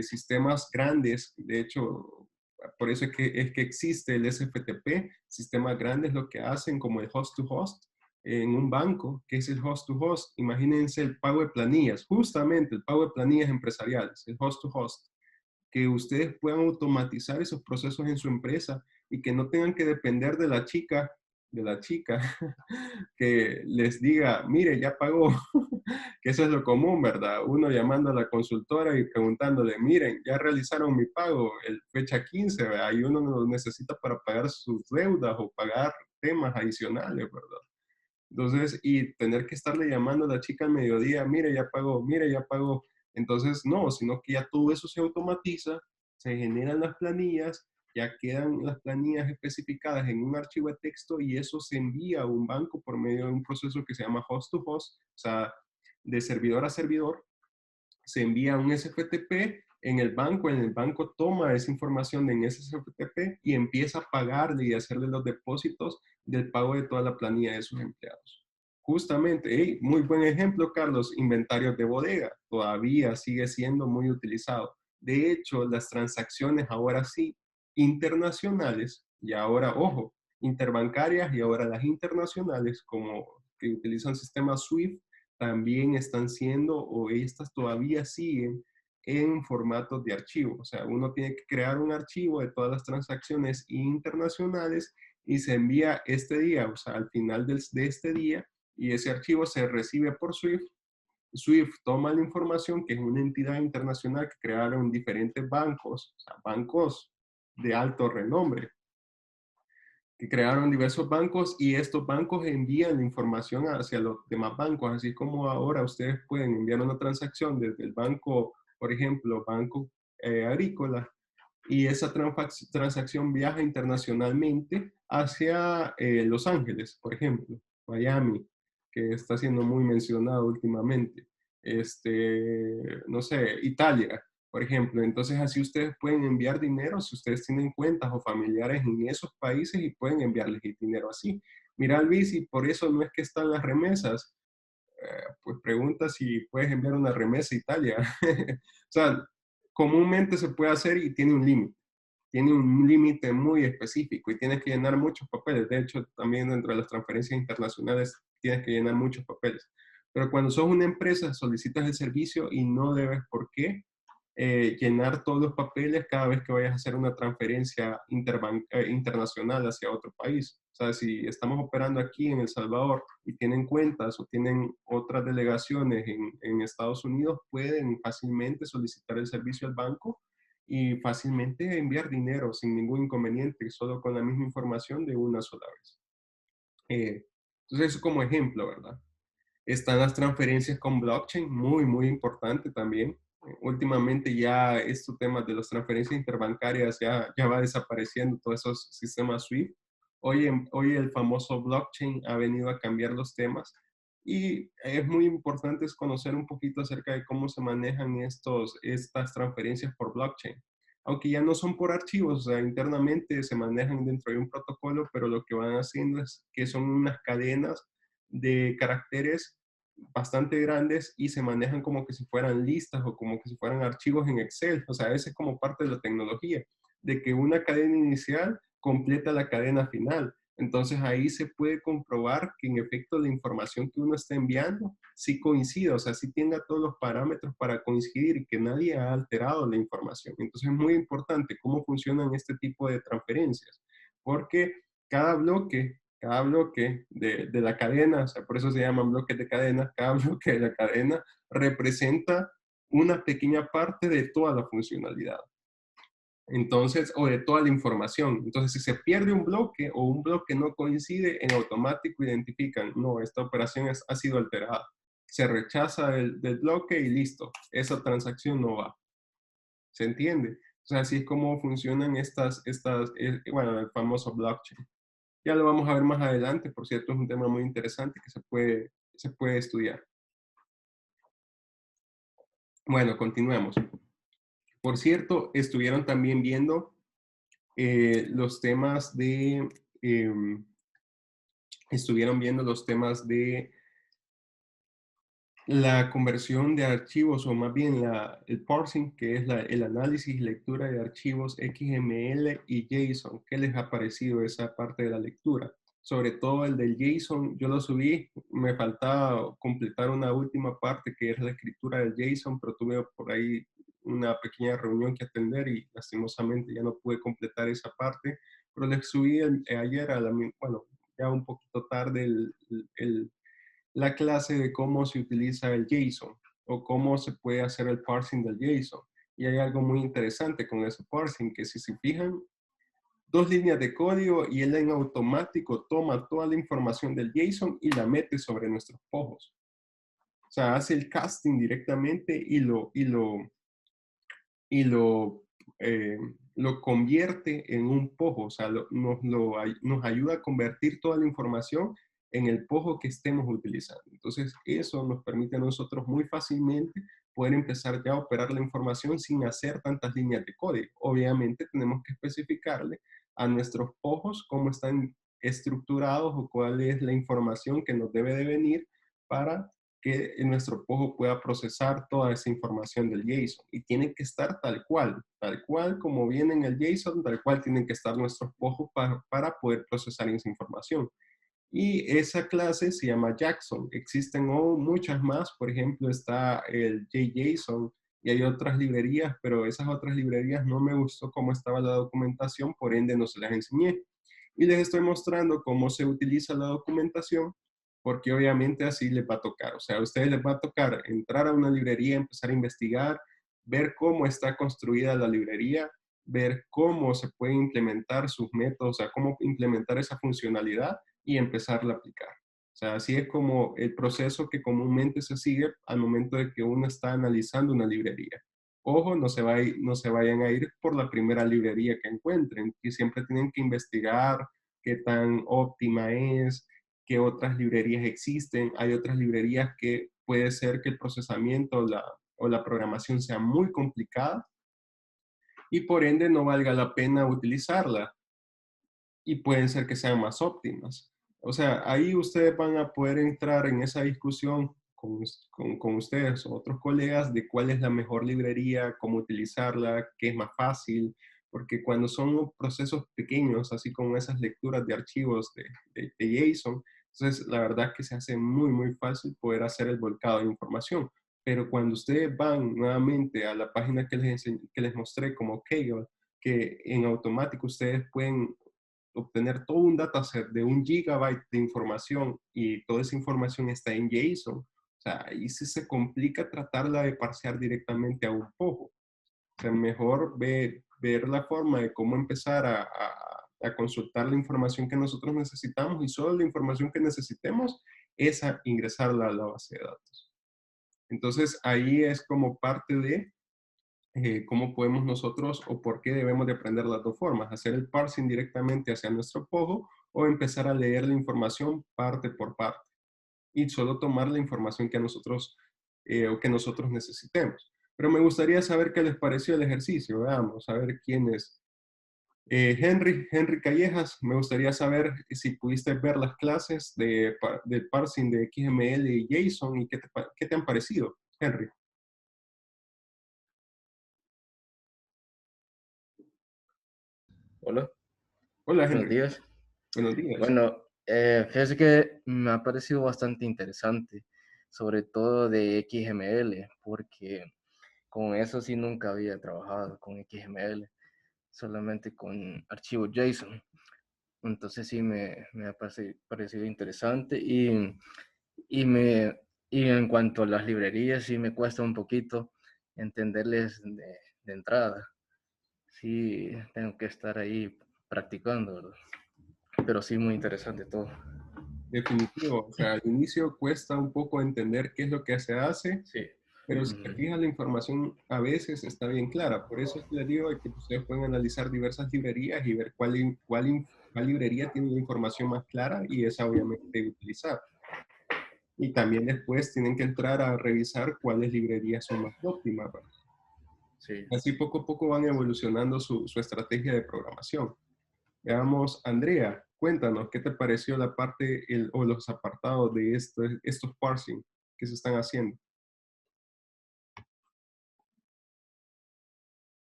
Sistemas grandes, de hecho, por eso es que existe el SFTP, sistemas grandes lo que hacen como el host to host en un banco, que es el host to host. Imagínense el pago de planillas, justamente el pago de planillas empresariales, el host to host, que ustedes puedan automatizar esos procesos en su empresa y que no tengan que depender de la chica, que les diga, mire, ya pagó, que eso es lo común, ¿verdad? Uno llamando a la consultora y preguntándole, miren, ya realizaron mi pago, el fecha 15, ¿verdad? Y uno lo necesita para pagar sus deudas o pagar temas adicionales, ¿verdad? Entonces, y tener que estarle llamando a la chica al mediodía, mire, ya pagó, mire, ya pagó. Entonces, no, sino que ya todo eso se automatiza, se generan las planillas, ya quedan las planillas especificadas en un archivo de texto y eso se envía a un banco por medio de un proceso que se llama host to host, o sea, de servidor a servidor, se envía un SFTP en el banco toma esa información en ese SFTP y empieza a pagarle y hacerle los depósitos del pago de toda la planilla de sus empleados. Justamente, muy buen ejemplo, Carlos, inventarios de bodega, todavía sigue siendo muy utilizado. De hecho, las transacciones ahora sí, internacionales, y ahora, ojo, interbancarias y ahora las internacionales, como que utilizan sistemas SWIFT, también están siendo o estas todavía siguen en formatos de archivo. O sea, uno tiene que crear un archivo de todas las transacciones internacionales y se envía este día, o sea, al final de este día, y ese archivo se recibe por SWIFT. SWIFT toma la información, que es una entidad internacional que crearon diferentes bancos, o sea, bancos de alto renombre, que crearon diversos bancos y estos bancos envían la información hacia los demás bancos, así como ahora ustedes pueden enviar una transacción desde el banco, por ejemplo, Banco Agrícola, y esa transacción viaja internacionalmente hacia Los Ángeles, por ejemplo, Miami, que está siendo muy mencionado últimamente, no sé, Italia, por ejemplo. Entonces así ustedes pueden enviar dinero si ustedes tienen cuentas o familiares en esos países y pueden enviarles el dinero así. Mira, Luis, y por eso no es que están las remesas. Pues pregunta si puedes enviar una remesa a Italia. O sea, comúnmente se puede hacer y tiene un límite. Tiene un límite muy específico y tienes que llenar muchos papeles. De hecho, también dentro de las transferencias internacionales tienes que llenar muchos papeles. Pero cuando sos una empresa, solicitas el servicio y no debes por qué llenar todos los papeles cada vez que vayas a hacer una transferencia internacional hacia otro país. O sea, si estamos operando aquí en El Salvador y tienen cuentas o tienen otras delegaciones en Estados Unidos, pueden fácilmente solicitar el servicio al banco y fácilmente enviar dinero sin ningún inconveniente, solo con la misma información de una sola vez. Entonces, eso como ejemplo, ¿verdad? Están las transferencias con blockchain, muy, muy importante también. últimamente ya estos temas de las transferencias interbancarias ya va desapareciendo, todos esos sistemas SWIFT. Hoy el famoso blockchain ha venido a cambiar los temas y es muy importante conocer un poquito acerca de cómo se manejan estas transferencias por blockchain. Aunque ya no son por archivos, o sea, internamente se manejan dentro de un protocolo, pero lo que van haciendo es que son unas cadenas de caracteres bastante grandes y se manejan como que si fueran listas o como que si fueran archivos en Excel. O sea, esa es como parte de la tecnología, de que una cadena inicial completa la cadena final. Entonces ahí se puede comprobar que en efecto la información que uno está enviando sí coincide, o sea, sí tenga todos los parámetros para coincidir y que nadie ha alterado la información. Entonces es muy importante cómo funcionan este tipo de transferencias, porque cada bloque de la cadena, o sea, por eso se llaman bloques de cadena, cada bloque de la cadena representa una pequeña parte de toda la funcionalidad. Entonces, o de toda la información. Entonces, si se pierde un bloque o un bloque no coincide, en automático identifican, no, esta operación ha sido alterada. Se rechaza del bloque y listo, esa transacción no va. ¿Se entiende? O sea, así es como funcionan bueno, el famoso blockchain. Ya lo vamos a ver más adelante, por cierto, es un tema muy interesante que se puede estudiar. Bueno, continuemos. Por cierto, estuvieron también viendo los temas de, la conversión de archivos, o más bien el parsing, que es el análisis y lectura de archivos XML y JSON. ¿Qué les ha parecido esa parte de la lectura? Sobre todo el del JSON, yo lo subí, me faltaba completar una última parte que es la escritura del JSON, pero tuve por ahí una pequeña reunión que atender y lastimosamente ya no pude completar esa parte, pero les subí ayer bueno, ya un poquito tarde la clase de cómo se utiliza el JSON o cómo se puede hacer el parsing del JSON. Y hay algo muy interesante con ese parsing, que si se fijan, 2 líneas de código y él en automático toma toda la información del JSON y la mete sobre nuestros pojos. O sea, hace el casting directamente y lo convierte en un pojo. O sea, nos ayuda a convertir toda la información en el pojo que estemos utilizando. Entonces, eso nos permite a nosotros muy fácilmente poder empezar ya a operar la información sin hacer tantas líneas de código. Obviamente, tenemos que especificarle a nuestros pojos cómo están estructurados o cuál es la información que nos debe de venir para que nuestro pojo pueda procesar toda esa información del JSON. Y tiene que estar tal cual como viene en el JSON, tal cual tienen que estar nuestros pojos para poder procesar esa información. Y esa clase se llama Jackson. Existen muchas más, por ejemplo, está el JSON y hay otras librerías, pero esas otras librerías no me gustó cómo estaba la documentación, por ende no se las enseñé. Y les estoy mostrando cómo se utiliza la documentación, porque obviamente así les va a tocar. O sea, a ustedes les va a tocar entrar a una librería, empezar a investigar, ver cómo está construida la librería, ver cómo se puede implementar sus métodos, o sea, cómo implementar esa funcionalidad y empezarla a aplicar. O sea, así es como el proceso que comúnmente se sigue al momento de que uno está analizando una librería. Ojo, no se vayan a ir por la primera librería que encuentren, que siempre tienen que investigar qué tan óptima es, qué otras librerías existen. Hay otras librerías que puede ser que el procesamiento o la programación sea muy complicada y por ende no valga la pena utilizarla y pueden ser que sean más óptimas. O sea, ahí ustedes van a poder entrar en esa discusión con ustedes o otros colegas de cuál es la mejor librería, cómo utilizarla, qué es más fácil, porque cuando son procesos pequeños, así como esas lecturas de archivos de JSON, entonces la verdad es que se hace muy, muy fácil poder hacer el volcado de información. Pero cuando ustedes van nuevamente a la página que les mostré como Kaggle, que en automático ustedes pueden obtener todo un dataset de 1 GB de información y toda esa información está en JSON, o sea, ahí sí se complica tratarla de parsear directamente a un poco. O sea, mejor ver la forma de cómo empezar a consultar la información que nosotros necesitamos y solo la información que necesitemos es ingresarla a la base de datos. Entonces, ahí es como parte de cómo podemos nosotros o por qué debemos de aprender las dos formas, hacer el parsing directamente hacia nuestro pojo o empezar a leer la información parte por parte y solo tomar la información que a nosotros o que nosotros necesitemos. Pero me gustaría saber qué les pareció el ejercicio. Veamos, a ver quién es. Henry Callejas, me gustaría saber si pudiste ver las clases del parsing de XML y JSON y qué te han parecido, Henry. Hola, Hola, buenos Henry. días. Buenos días. Bueno, fíjese que me ha parecido bastante interesante, sobre todo de XML, porque con eso sí nunca había trabajado con XML, solamente con archivos JSON. Entonces sí me ha parecido interesante y, me, y en cuanto a las librerías sí me cuesta un poquito entenderles de entrada. Sí tengo que estar ahí practicando, ¿verdad? Pero sí muy interesante todo. Definitivo. O sea, al inicio cuesta un poco entender qué es lo que se hace, Sí. pero si te fijas, la información a veces está bien clara. Por eso es que les digo que ustedes pueden analizar diversas librerías y ver cuál librería tiene la información más clara y esa obviamente utilizar. Y también después tienen que entrar a revisar cuáles librerías son más óptimas, ¿verdad? Sí. Así poco a poco van evolucionando su estrategia de programación. Veamos, Andrea, cuéntanos, ¿qué te pareció la parte o los apartados de estos parsing que se están haciendo?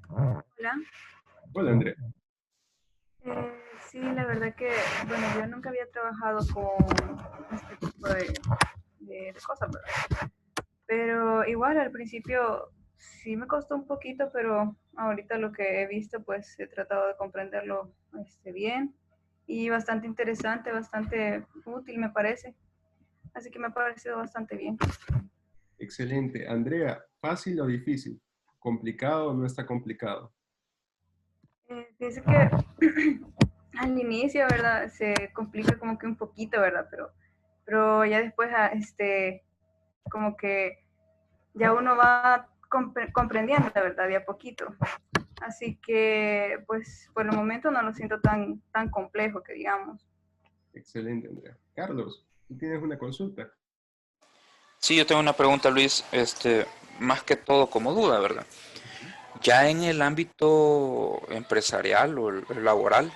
Hola. Hola, Andrea. Sí, la verdad que, bueno, yo nunca había trabajado con este tipo de cosas, ¿verdad? Pero igual al principio sí me costó un poquito, pero ahorita lo que he visto, pues he tratado de comprenderlo bien y bastante interesante, bastante útil me parece. Así que me ha parecido bastante bien. Excelente. Andrea, ¿fácil o difícil? ¿Complicado o no está complicado? Fíjense que al inicio, ¿verdad? Se complica como que un poquito, ¿verdad? Pero ya después, como que ya uno va comprendiendo, ¿verdad? De a poquito. Así que, pues, por el momento no lo siento tan complejo que digamos. Excelente, Andrea. Carlos, ¿tú tienes una consulta? Sí, yo tengo una pregunta, Luis, más que todo como duda, ¿verdad? Ya en el ámbito empresarial o el laboral,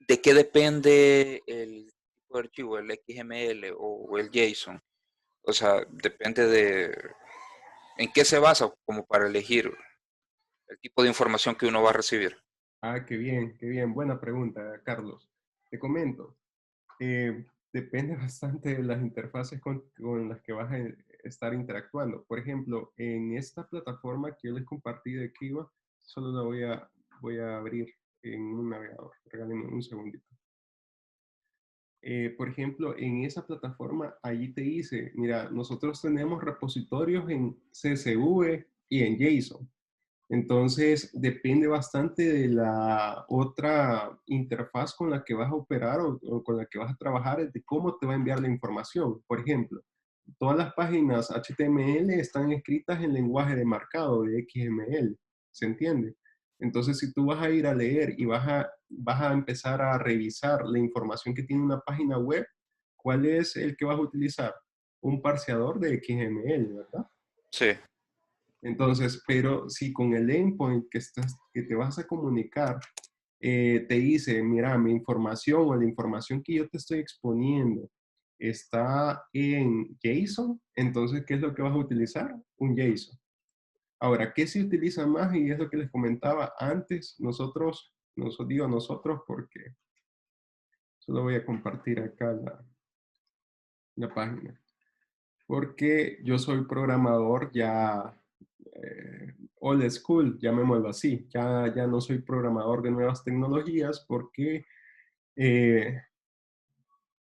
¿de qué depende el tipo de archivo, el XML o el JSON? O sea, depende de en qué se basa como para elegir el tipo de información que uno va a recibir. Ah, qué bien, qué bien. Buena pregunta, Carlos. Te comento. Depende bastante de las interfaces con las que vas a estar interactuando. Por ejemplo, en esta plataforma que yo les compartí de Kiva, solo la voy a abrir en un navegador. Regálenme un segundito. Por ejemplo, en esa plataforma, allí te dice, mira, nosotros tenemos repositorios en CSV y en JSON. Entonces, depende bastante de la otra interfaz con la que vas a operar o con la que vas a trabajar, de cómo te va a enviar la información. Por ejemplo, todas las páginas HTML están escritas en lenguaje de marcado, de XML. ¿Se entiende? Entonces, si tú vas a ir a leer y vas a empezar a revisar la información que tiene una página web, ¿cuál es el que vas a utilizar? Un parseador de XML, ¿verdad? Sí, Entonces, pero si con el endpoint que te vas a comunicar, te dice, mira, mi información o la información que yo te estoy exponiendo está en JSON, entonces, ¿qué es lo que vas a utilizar? Un JSON. Ahora, ¿qué se utiliza más? Y es lo que les comentaba antes, digo nosotros porque solo voy a compartir acá la página. Porque yo soy programador ya old school, llamémoslo así. Ya no soy programador de nuevas tecnologías porque, eh,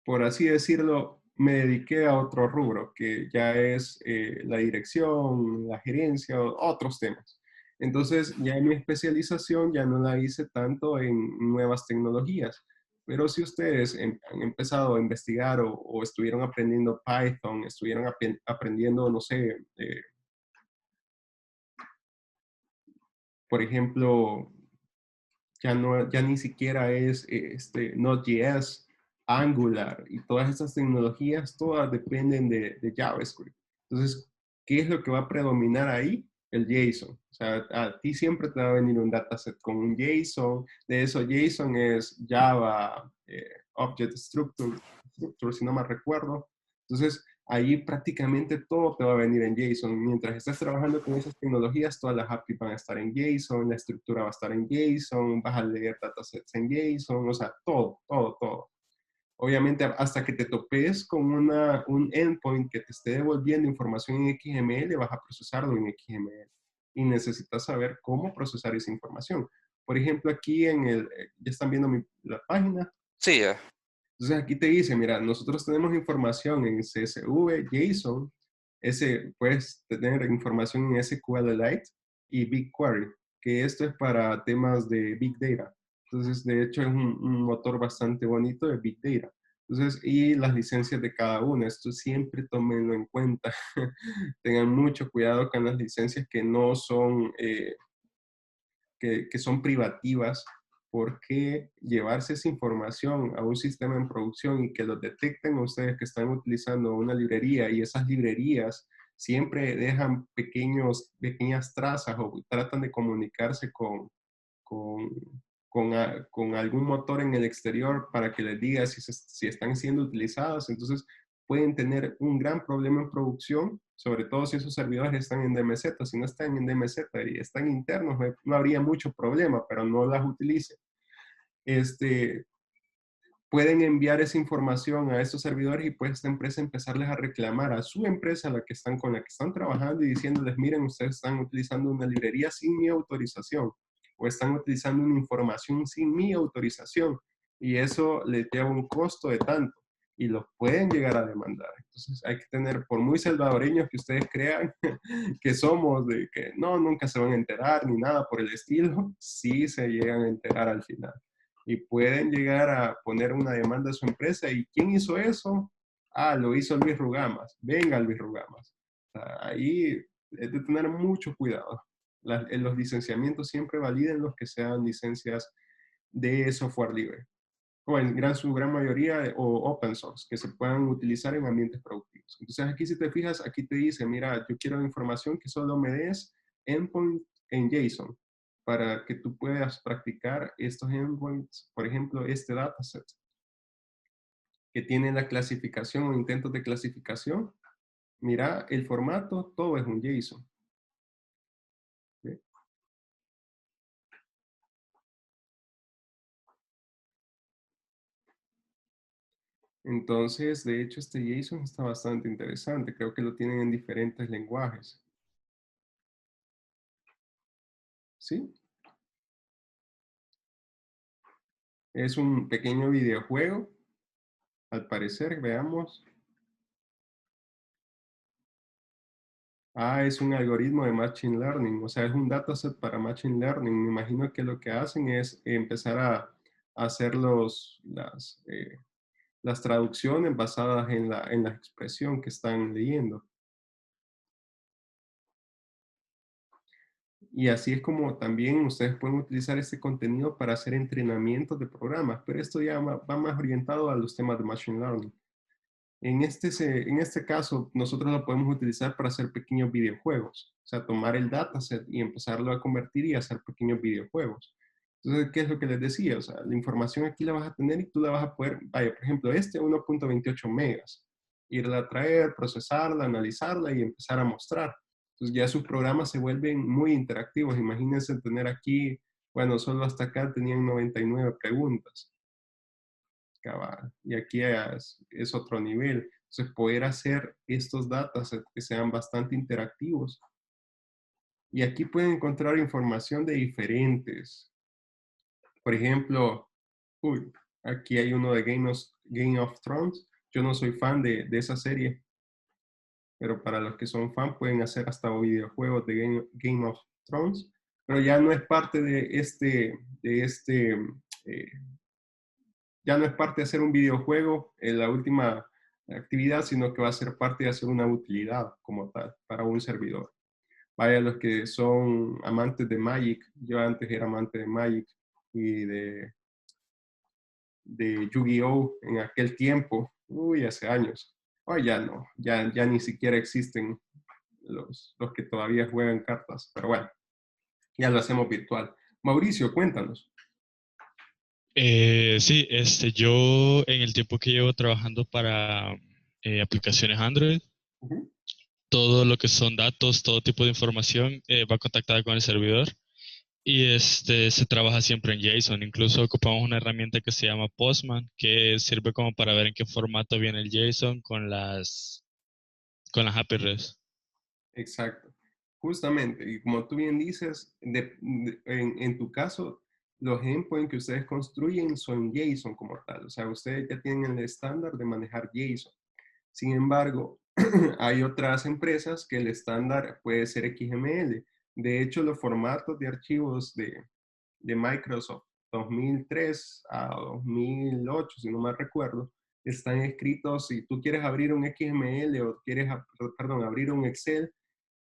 por así decirlo, me dediqué a otro rubro, que ya es la dirección, la gerencia, otros temas. Entonces, ya mi especialización ya no la hice tanto en nuevas tecnologías, Pero si ustedes han empezado a investigar o estuvieron aprendiendo Python, estuvieron aprendiendo, no sé, por ejemplo, ya ni siquiera es Node.js, Angular y todas estas tecnologías, todas dependen de JavaScript. Entonces, ¿qué es lo que va a predominar ahí? El JSON. O sea, a ti siempre te va a venir un dataset con un JSON. De eso, JSON es Java Object Structure, si no me recuerdo. Entonces, ahí prácticamente todo te va a venir en JSON. Mientras estés trabajando con esas tecnologías, todas las APIs van a estar en JSON, la estructura va a estar en JSON, vas a leer datasets en JSON, o sea, todo, todo, todo. Obviamente, hasta que te topes con un endpoint que te esté devolviendo información en XML, vas a procesarlo en XML. Y necesitas saber cómo procesar esa información. Por ejemplo, aquí ya están viendo la página. Sí, ya. Entonces aquí te dice, mira, nosotros tenemos información en CSV, JSON, puedes tener información en SQLite y BigQuery, que esto es para temas de Big Data. Entonces, de hecho, es un motor bastante bonito de Big Data. Entonces, y las licencias de cada una, esto siempre tómenlo en cuenta. Tengan mucho cuidado con las licencias que no son, que son privativas, porque llevarse esa información a un sistema en producción y que lo detecten ustedes que están utilizando una librería y esas librerías siempre dejan pequeñas trazas o tratan de comunicarse con algún motor en el exterior para que les diga si están siendo utilizadas. Entonces pueden tener un gran problema en producción, sobre todo si esos servidores están en DMZ. Si no están en DMZ y están internos, no habría mucho problema, pero no las utilicen. Pueden enviar esa información a estos servidores y pues esta empresa empezarles a reclamar a su empresa con la que están trabajando y diciéndoles, miren, ustedes están utilizando una librería sin mi autorización o están utilizando una información sin mi autorización y eso les lleva un costo de tanto y los pueden llegar a demandar. Entonces hay que tener, por muy salvadoreños que ustedes crean que somos, de que no, nunca se van a enterar ni nada por el estilo, sí se llegan a enterar al final. Y pueden llegar a poner una demanda a su empresa. ¿Y quién hizo eso? Ah, lo hizo Luis Rugamas. Venga, Luis Rugamas. O sea, ahí es de tener mucho cuidado. En los licenciamientos siempre validen los que sean licencias de software libre. O en su gran mayoría, o open source, que se puedan utilizar en ambientes productivos. Entonces aquí si te fijas, aquí te dice, mira, yo quiero información que solo me des endpoint en JSON, para que tú puedas practicar estos endpoints, por ejemplo, este dataset, que tiene la clasificación o intentos de clasificación. Mira, el formato, todo es un JSON. ¿Sí? Entonces, de hecho, este JSON está bastante interesante. Creo que lo tienen en diferentes lenguajes. ¿Sí? Es un pequeño videojuego, al parecer, veamos. Ah, es un algoritmo de Machine Learning, o sea, es un dataset para Machine Learning. Me imagino que lo que hacen es empezar a hacer las traducciones basadas en la expresión que están leyendo. Y así es como también ustedes pueden utilizar este contenido para hacer entrenamientos de programas, pero esto ya va más orientado a los temas de Machine Learning. En este caso, nosotros lo podemos utilizar para hacer pequeños videojuegos. O sea, tomar el dataset y empezarlo a convertir y hacer pequeños videojuegos. Entonces, ¿qué es lo que les decía? O sea, la información aquí la vas a tener y tú la vas a poder, vaya, por ejemplo, 1.28 megas. Irla a traer, procesarla, analizarla y empezar a mostrar. Entonces ya sus programas se vuelven muy interactivos. Imagínense tener aquí, bueno, solo hasta acá tenían 99 preguntas. Cabal. Y aquí es otro nivel. Entonces, poder hacer estos datasets que sean bastante interactivos. Y aquí pueden encontrar información de diferentes. Por ejemplo, aquí hay uno de Game of Thrones. Yo no soy fan de esa serie, pero para los que son fan pueden hacer hasta videojuegos de Game of Thrones. Pero ya no es parte de ya no es parte de hacer un videojuego en la última actividad, sino que va a ser parte de hacer una utilidad como tal para un servidor. Vaya, los que son amantes de Magic, yo antes era amante de Magic y de Yu-Gi-Oh! En aquel tiempo, uy, hace años. Hoy ya no, ya ni siquiera existen los que todavía juegan cartas, pero bueno, ya lo hacemos virtual. Mauricio, cuéntanos. Sí, yo en el tiempo que llevo trabajando para aplicaciones Android, Ujú. todo lo que son datos, todo tipo de información va contactada con el servidor y se trabaja siempre en JSON. Incluso ocupamos una herramienta que se llama Postman, que sirve como para ver en qué formato viene el JSON con las API REST. Exacto. Justamente, y como tú bien dices, en tu caso, los endpoints que ustedes construyen son JSON como tal. O sea, ustedes ya tienen el estándar de manejar JSON. Sin embargo, hay otras empresas que el estándar puede ser XML. De hecho, los formatos de archivos de Microsoft 2003 a 2008, si no mal recuerdo, están escritos, si tú quieres abrir un XML o quieres, perdón, abrir un Excel,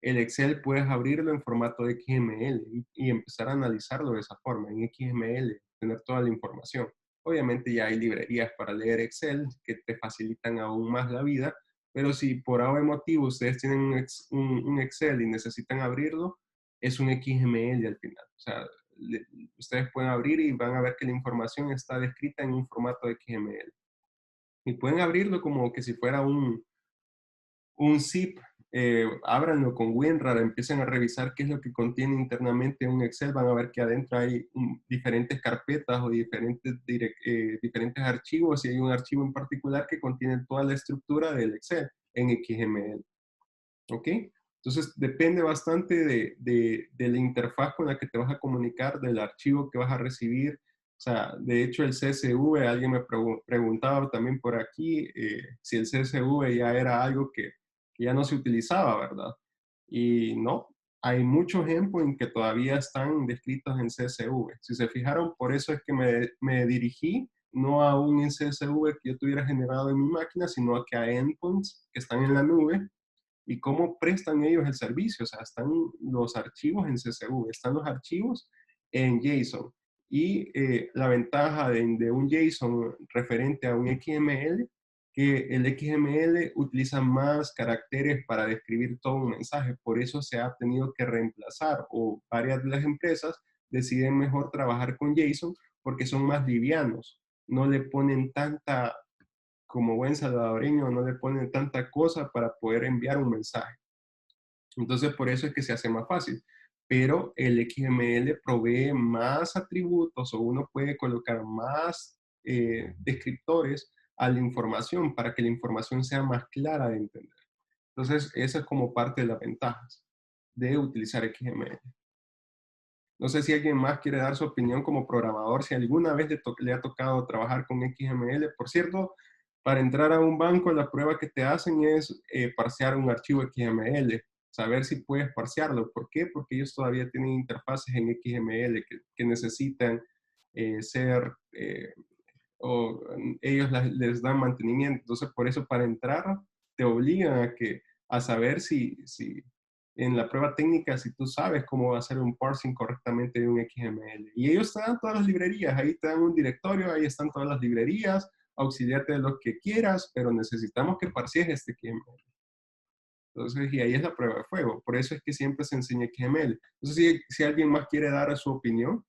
el Excel puedes abrirlo en formato de XML y empezar a analizarlo de esa forma, en XML, tener toda la información. Obviamente ya hay librerías para leer Excel que te facilitan aún más la vida, pero si por algún motivo ustedes tienen un Excel y necesitan abrirlo, es un XML al final. O sea, ustedes pueden abrir y van a ver que la información está descrita en un formato de XML. Y pueden abrirlo como que si fuera un zip, ábranlo con WinRAR, empiecen a revisar qué es lo que contiene internamente un Excel, van a ver que adentro hay diferentes carpetas o diferentes archivos y hay un archivo en particular que contiene toda la estructura del Excel en XML. ¿Ok? Entonces depende bastante de la interfaz con la que te vas a comunicar, del archivo que vas a recibir. O sea, de hecho el CSV, alguien me preguntaba también por aquí si el CSV ya era algo que ya no se utilizaba, ¿verdad? Y no, hay muchos endpoints que todavía están descritos en CSV. Si se fijaron, por eso es que me dirigí no a un CSV que yo tuviera generado en mi máquina, sino a que a endpoints que están en la nube y cómo prestan ellos el servicio. O sea, están los archivos en CSV, están los archivos en JSON. Y la ventaja de un JSON referente a un XML, que el XML utiliza más caracteres para describir todo un mensaje. Por eso se ha tenido que reemplazar, o varias de las empresas deciden mejor trabajar con JSON porque son más livianos. No le ponen tanta, como buen salvadoreño, no le ponen tanta cosa para poder enviar un mensaje. Entonces, por eso es que se hace más fácil. Pero el XML provee más atributos o uno puede colocar más descriptores a la información para que la información sea más clara de entender. Entonces, esa es como parte de las ventajas de utilizar XML. No sé si alguien más quiere dar su opinión como programador, si alguna vez le ha tocado trabajar con XML. Por cierto, para entrar a un banco, la prueba que te hacen es parsear un archivo XML, saber si puedes parsearlo. ¿Por qué? Porque ellos todavía tienen interfaces en XML que necesitan ser, o ellos les dan mantenimiento. Entonces, por eso para entrar, te obligan a saber si en la prueba técnica, si tú sabes cómo hacer un parsing correctamente de un XML. Y ellos te dan todas las librerías, ahí te dan un directorio, ahí están todas las librerías, auxiliarte de lo que quieras, pero necesitamos que parsees este XML. Entonces, y ahí es la prueba de fuego. Por eso es que siempre se enseña XML. Entonces, si alguien más quiere dar su opinión.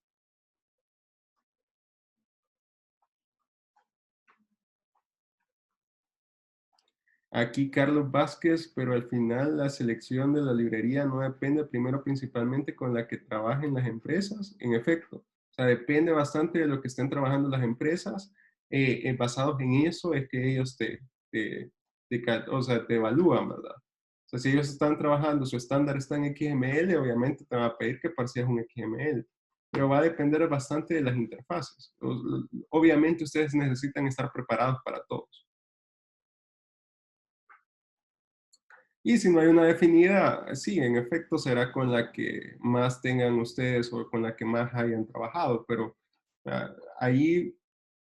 Aquí Carlos Vázquez, pero al final la selección de la librería no depende primero principalmente con la que trabajen las empresas. En efecto, o sea, depende bastante de lo que estén trabajando las empresas. Basados en eso es que ellos o sea, te evalúan, ¿verdad? O sea, si ellos están trabajando, su estándar está en XML, obviamente te van a pedir que parsees un XML. Pero va a depender bastante de las interfaces. Obviamente ustedes necesitan estar preparados para todos. Y si no hay una definida, sí, en efecto será con la que más tengan ustedes o con la que más hayan trabajado, pero ahí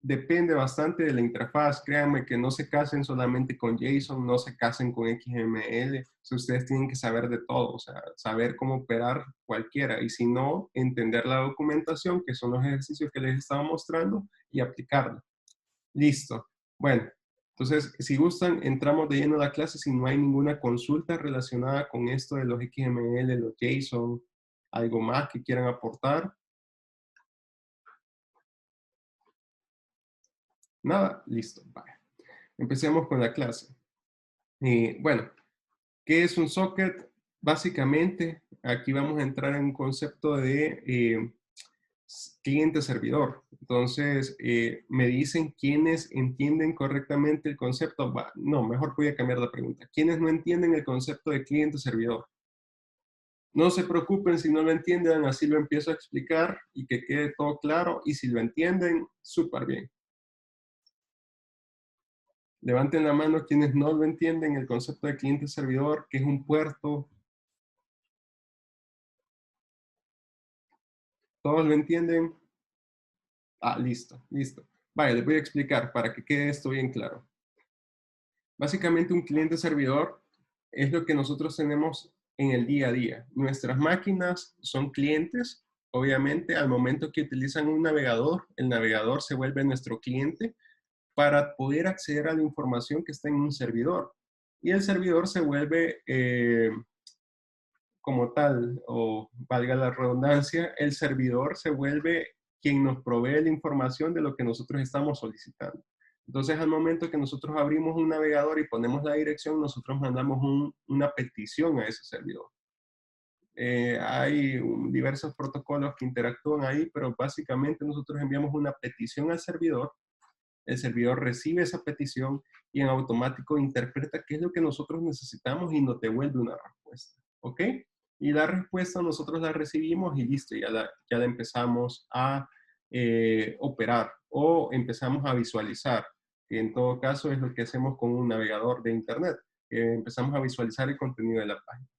depende bastante de la interfaz. Créanme que no se casen solamente con JSON, no se casen con XML. Si ustedes tienen que saber de todo, o sea, saber cómo operar cualquiera. Y si no, entender la documentación, que son los ejercicios que les estaba mostrando, y aplicarlo. Listo. Bueno, entonces, si gustan, entramos de lleno a la clase si no hay ninguna consulta relacionada con esto de los XML, los JSON, algo más que quieran aportar. Nada, listo. Vale. Empecemos con la clase. Bueno, ¿qué es un socket? Básicamente, aquí vamos a entrar en un concepto de cliente-servidor. Entonces, me dicen quiénes entienden correctamente el concepto. No, mejor voy a cambiar la pregunta. ¿Quiénes no entienden el concepto de cliente-servidor? No se preocupen si no lo entienden, así lo empiezo a explicar y que quede todo claro. Y si lo entienden, súper bien. Levanten la mano quienes no lo entienden, el concepto de cliente-servidor, que es un puerto. ¿Todos lo entienden? Ah, listo, listo. Vaya, les voy a explicar para que quede esto bien claro. Básicamente un cliente-servidor es lo que nosotros tenemos en el día a día. Nuestras máquinas son clientes. Obviamente, al momento que utilizan un navegador, el navegador se vuelve nuestro cliente para poder acceder a la información que está en un servidor. Y el servidor se vuelve, como tal, o valga la redundancia, el servidor se vuelve quien nos provee la información de lo que nosotros estamos solicitando. Entonces, al momento que nosotros abrimos un navegador y ponemos la dirección, nosotros mandamos una petición a ese servidor. Hay diversos protocolos que interactúan ahí, pero básicamente nosotros enviamos una petición al servidor. El servidor recibe esa petición y en automático interpreta qué es lo que nosotros necesitamos y nos devuelve una respuesta. ¿Ok? Y la respuesta nosotros la recibimos y listo, ya la empezamos a operar o empezamos a visualizar, que en todo caso es lo que hacemos con un navegador de internet. Empezamos a visualizar el contenido de la página.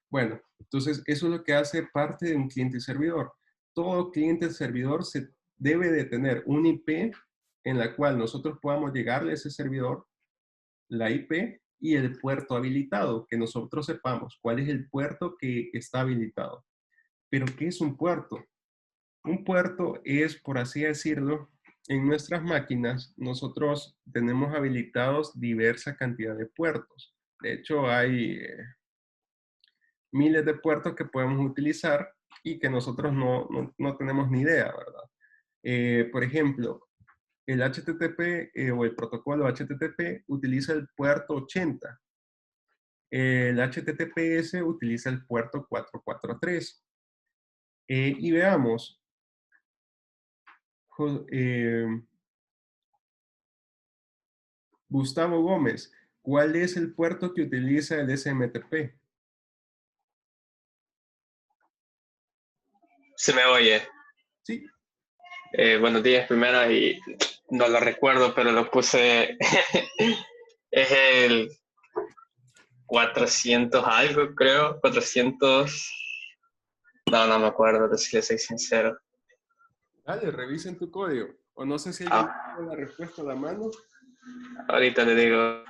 Bueno, entonces eso es lo que hace parte de un cliente-servidor. Todo cliente-servidor se debe de tener un IP en la cual nosotros podamos llegarle a ese servidor, la IP y el puerto habilitado, que nosotros sepamos cuál es el puerto que está habilitado. Pero, ¿qué es un puerto? Un puerto es, por así decirlo, en nuestras máquinas nosotros tenemos habilitados diversa cantidad de puertos. De hecho, hay miles de puertos que podemos utilizar y que nosotros no tenemos ni idea, ¿verdad? Por ejemplo, el HTTP o el protocolo HTTP utiliza el puerto 80. El HTTPS utiliza el puerto 443. Y veamos, Gustavo Gómez, ¿cuál es el puerto que utiliza el SMTP? ¿Se me oye? Sí. Buenos días primero, y no lo recuerdo, pero lo puse. Es el 400 algo, creo. 400. No me acuerdo, si les soy sincero. Dale, revisen tu código. O no sé si alguien tiene la respuesta a la mano. Ahorita le digo.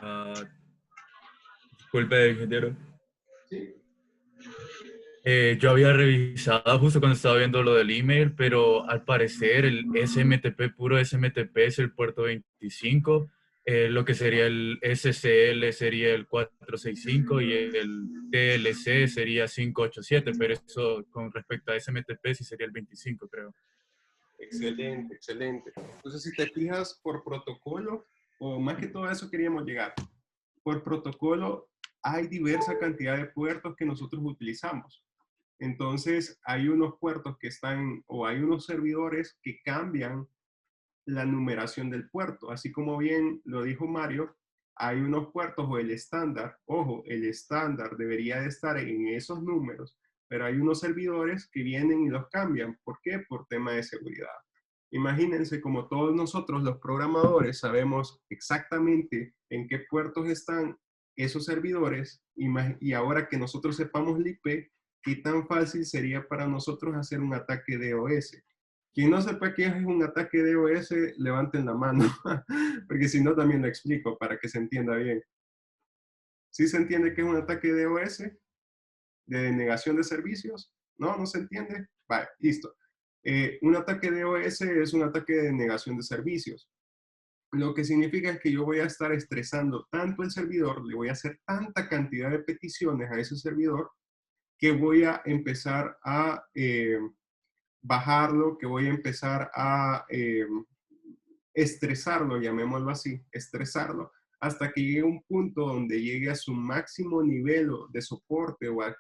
Disculpe, ingeniero. Sí. Yo había revisado justo cuando estaba viendo lo del email, pero al parecer el SMTP, puro SMTP, es el puerto 25. Lo que sería el SCL sería el 465 y el TLC sería 587, pero eso con respecto a SMTP sí sería el 25, creo. Excelente, excelente. Entonces, si te fijas por protocolo, o más que todo eso queríamos llegar, por protocolo hay diversa cantidad de puertos que nosotros utilizamos. Entonces, hay unos puertos que están, o hay unos servidores que cambian la numeración del puerto. Así como bien lo dijo Mario, hay unos puertos o el estándar, ojo, el estándar debería de estar en esos números, pero hay unos servidores que vienen y los cambian. ¿Por qué? Por tema de seguridad. Imagínense, como todos nosotros los programadores sabemos exactamente en qué puertos están esos servidores, y ahora que nosotros sepamos el IP, ¿qué tan fácil sería para nosotros hacer un ataque DOS? Quien no sepa qué es un ataque DOS, levanten la mano, porque si no también lo explico para que se entienda bien. ¿Sí se entiende qué es un ataque DOS? ¿De denegación de servicios? ¿No? ¿No se entiende? Vale, listo. Un ataque DOS es un ataque de denegación de servicios. Lo que significa es que yo voy a estar estresando tanto el servidor, le voy a hacer tanta cantidad de peticiones a ese servidor, que voy a empezar a bajarlo, que voy a empezar a estresarlo, llamémoslo así, estresarlo, hasta que llegue a un punto donde llegue a su máximo nivel de soporte o al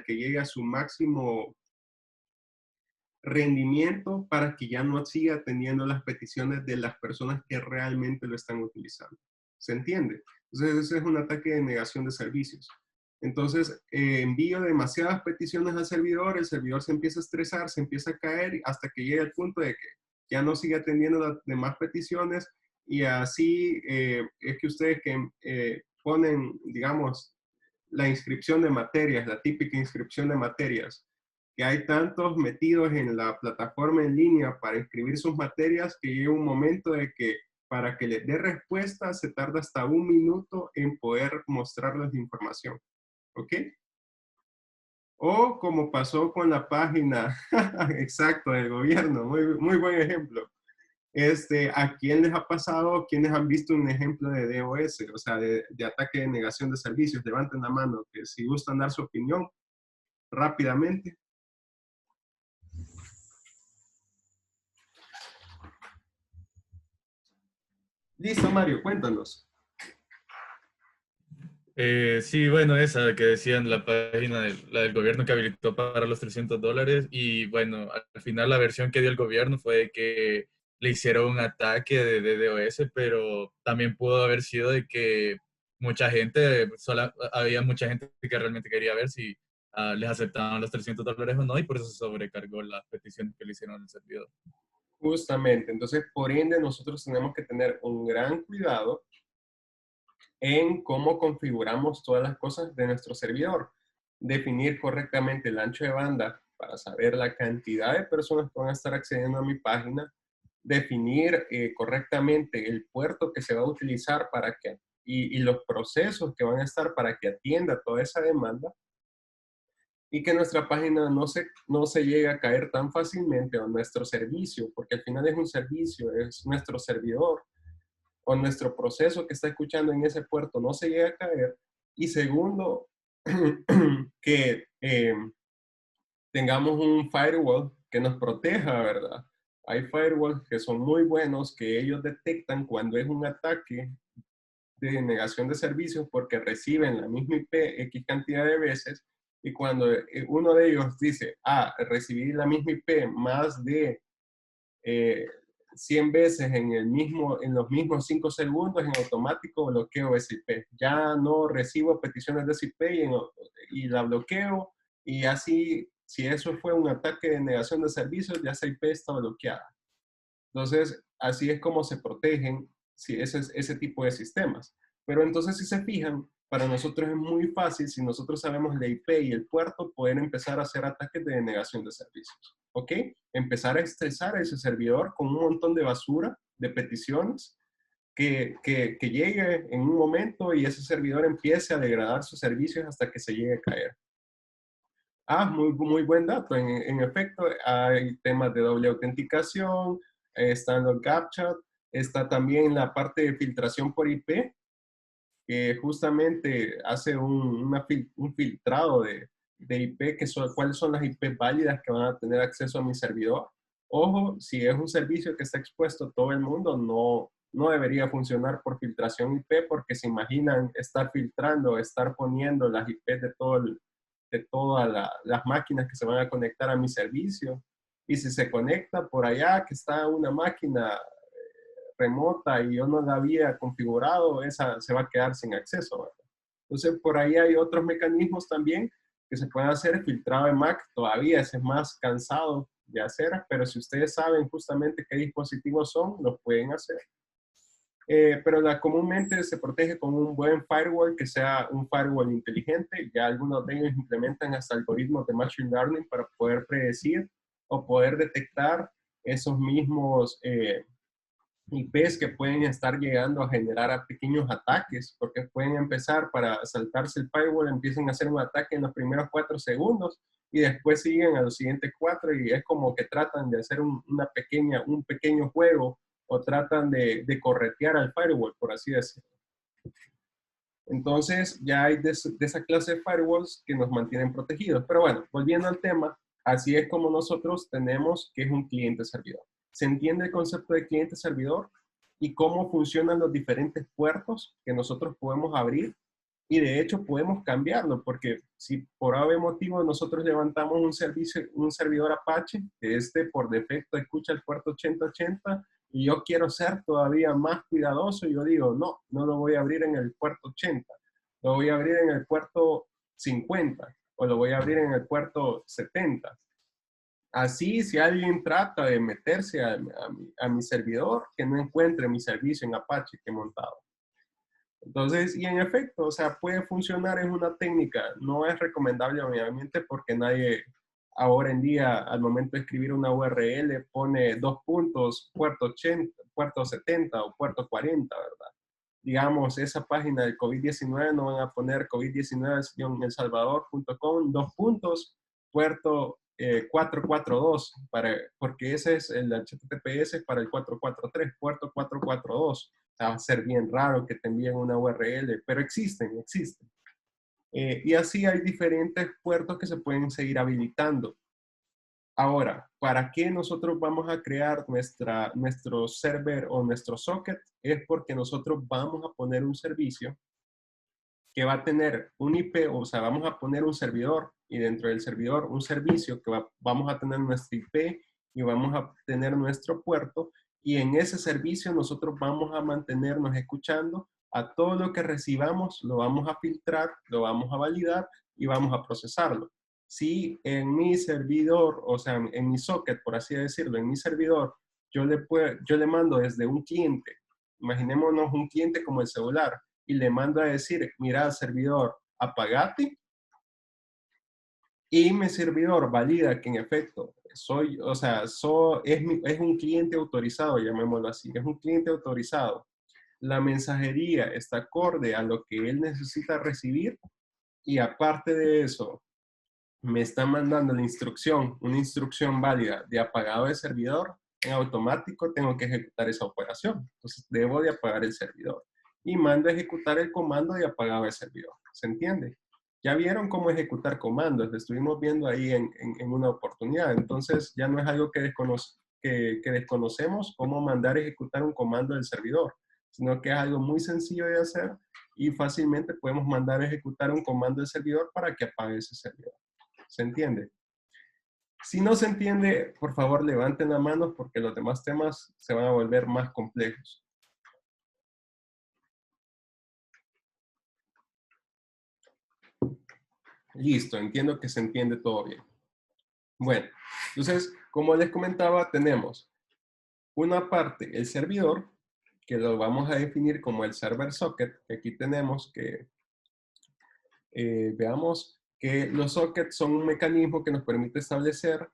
que llegue a su máximo rendimiento para que ya no siga atendiendo las peticiones de las personas que realmente lo están utilizando. ¿Se entiende? Entonces, ese es un ataque de negación de servicios. Entonces, envío demasiadas peticiones al servidor, el servidor se empieza a estresar, se empieza a caer hasta que llega el punto de que ya no sigue atendiendo las demás peticiones y así es que ustedes que ponen, digamos, la inscripción de materias, la típica inscripción de materias, que hay tantos metidos en la plataforma en línea para inscribir sus materias que llega un momento de que para que les dé respuesta se tarda hasta 1 minuto en poder mostrarles la información. ¿Ok? O como pasó con la página, exacto, del gobierno, muy buen ejemplo. ¿A quién les ha pasado? ¿Quiénes han visto un ejemplo de DOS? O sea, de ataque de negación de servicios. Levanten la mano, que si gustan dar su opinión rápidamente. Listo, Mario, cuéntanos. Sí, bueno, esa que decían la página, la del gobierno que habilitó para los $300 y bueno, al final la versión que dio el gobierno fue que le hicieron un ataque de DDoS, pero también pudo haber sido de que mucha gente, había mucha gente que realmente quería ver si les aceptaban los $300 o no y por eso se sobrecargó la petición que le hicieron al servidor. Justamente, entonces por ende nosotros tenemos que tener un gran cuidado en cómo configuramos todas las cosas de nuestro servidor. Definir correctamente el ancho de banda para saber la cantidad de personas que van a estar accediendo a mi página. Definir correctamente el puerto que se va a utilizar para que, y los procesos que van a estar para que atienda toda esa demanda. Y que nuestra página no se llegue a caer tan fácilmente, o nuestro servicio, porque al final es un servicio, es nuestro servidor, o nuestro proceso que está escuchando en ese puerto no se llegue a caer. Y segundo, que tengamos un firewall que nos proteja, ¿verdad? Hay firewalls que son muy buenos, que ellos detectan cuando es un ataque de negación de servicios porque reciben la misma IP X cantidad de veces, y cuando uno de ellos dice, recibí la misma IP más de 100 veces en los mismos 5 segundos, en automático bloqueo esa IP. Ya no recibo peticiones de esa IP y la bloqueo, y así, si eso fue un ataque de negación de servicios, ya esa IP está bloqueada. Entonces, así es como se protegen ese tipo de sistemas. Pero entonces, si se fijan, para nosotros es muy fácil, si nosotros sabemos la IP y el puerto, poder empezar a hacer ataques de denegación de servicios. ¿Ok? Empezar a estresar a ese servidor con un montón de basura, de peticiones, que llegue en un momento y ese servidor empiece a degradar sus servicios hasta que se llegue a caer. Muy buen dato. En efecto, hay temas de doble autenticación, están los CAPTCHA, está también la parte de filtración por IP, que justamente hace un filtrado de IP, cuáles son las IP válidas que van a tener acceso a mi servidor. Ojo, si es un servicio que está expuesto a todo el mundo, no debería funcionar por filtración IP, porque se imaginan estar filtrando, estar poniendo las IP de todas las máquinas que se van a conectar a mi servicio. Y si se conecta por allá, que está una máquina remota y yo no la había configurado, esa se va a quedar sin acceso, ¿verdad? Entonces, por ahí hay otros mecanismos también que se pueden hacer. Filtrado en Mac todavía ese es más cansado de hacer, pero si ustedes saben justamente qué dispositivos son, los pueden hacer. Pero comúnmente se protege con un buen firewall, que sea un firewall inteligente. Ya algunos de ellos implementan hasta algoritmos de machine learning para poder predecir o poder detectar esos mismos IPs que pueden estar llegando a generar a pequeños ataques, porque pueden empezar para saltarse el firewall, empiezan a hacer un ataque en los primeros 4 segundos y después siguen a los siguientes 4 y es como que tratan de hacer un pequeño juego o tratan de corretear al firewall, por así decirlo. Entonces ya hay de esa clase de firewalls que nos mantienen protegidos. Pero bueno, volviendo al tema, así es como nosotros tenemos que es un cliente-servidor. ¿Se entiende el concepto de cliente-servidor y cómo funcionan los diferentes puertos que nosotros podemos abrir? Y de hecho podemos cambiarlo, porque si por algún motivo nosotros levantamos un servidor Apache, que por defecto escucha el puerto 8080, y yo quiero ser todavía más cuidadoso, yo digo, no lo voy a abrir en el puerto 80, lo voy a abrir en el puerto 50, o lo voy a abrir en el puerto 70. Así, si alguien trata de meterse a mi servidor, que no encuentre mi servicio en Apache que he montado. Entonces, y en efecto, o sea, puede funcionar, es una técnica, no es recomendable obviamente porque nadie ahora en día al momento de escribir una URL pone 2 puntos, puerto 80, puerto 70 o puerto 40, ¿verdad? Digamos, esa página del COVID-19 no van a poner covid19elsalvador.com, 2 puntos, puerto 442, porque ese es el HTTPS para el 443, puerto 442. Va a ser bien raro que te envíen una URL, pero existen. Y así hay diferentes puertos que se pueden seguir habilitando. Ahora, ¿para qué nosotros vamos a crear nuestro server o nuestro socket? Es porque nosotros vamos a poner un servicio que va a tener un IP, o sea, vamos a poner un servidor y dentro del servidor un servicio que vamos a tener nuestro IP y vamos a tener nuestro puerto. Y en ese servicio nosotros vamos a mantenernos escuchando a todo lo que recibamos, lo vamos a filtrar, lo vamos a validar y vamos a procesarlo. Si en mi servidor, o sea, en mi socket, por así decirlo, en mi servidor, yo le mando desde un cliente, imaginémonos un cliente como el celular, y le mando a decir, mira, servidor, apagate, y mi servidor valida que en efecto es un cliente autorizado, llamémoslo así, es un cliente autorizado. La mensajería está acorde a lo que él necesita recibir y aparte de eso, me está mandando una instrucción válida de apagado de servidor, en automático tengo que ejecutar esa operación. Entonces, debo de apagar el servidor. Y mando a ejecutar el comando de apagado de servidor. ¿Se entiende? Ya vieron cómo ejecutar comandos, lo estuvimos viendo ahí en una oportunidad. Entonces, ya no es algo que desconocemos cómo mandar a ejecutar un comando del servidor, sino que es algo muy sencillo de hacer y fácilmente podemos mandar a ejecutar un comando del servidor para que apague ese servidor. ¿Se entiende? Si no se entiende, por favor levanten la mano porque los demás temas se van a volver más complejos. Listo, entiendo que se entiende todo bien. Bueno, entonces, como les comentaba, tenemos una parte, el servidor, que lo vamos a definir como el server socket, que aquí tenemos que, veamos que los sockets son un mecanismo que nos permite establecer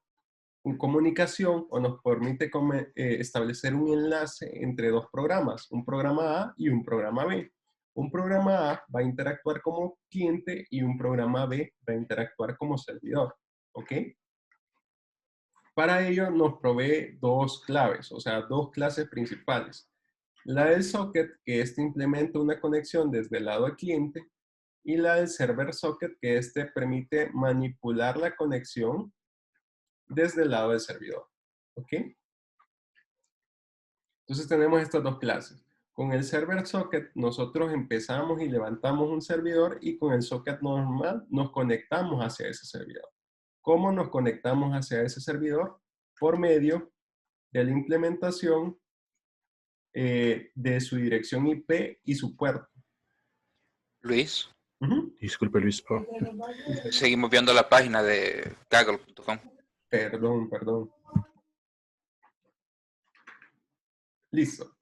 una comunicación o nos permite establecer un enlace entre dos programas, un programa A y un programa B. Un programa A va a interactuar como cliente y un programa B va a interactuar como servidor. ¿Ok? Para ello nos provee 2 claves, o sea, 2 clases principales. La del socket, que implementa una conexión desde el lado del cliente, y la del server socket, que permite manipular la conexión desde el lado del servidor. ¿Ok? Entonces tenemos estas 2 clases. Con el server socket nosotros empezamos y levantamos un servidor y con el socket normal nos conectamos hacia ese servidor. ¿Cómo nos conectamos hacia ese servidor? Por medio de la implementación de su dirección IP y su puerto. Luis, Disculpe, Luis. Oh. seguimos viendo la página de Kaggle.com. Perdón. Listo.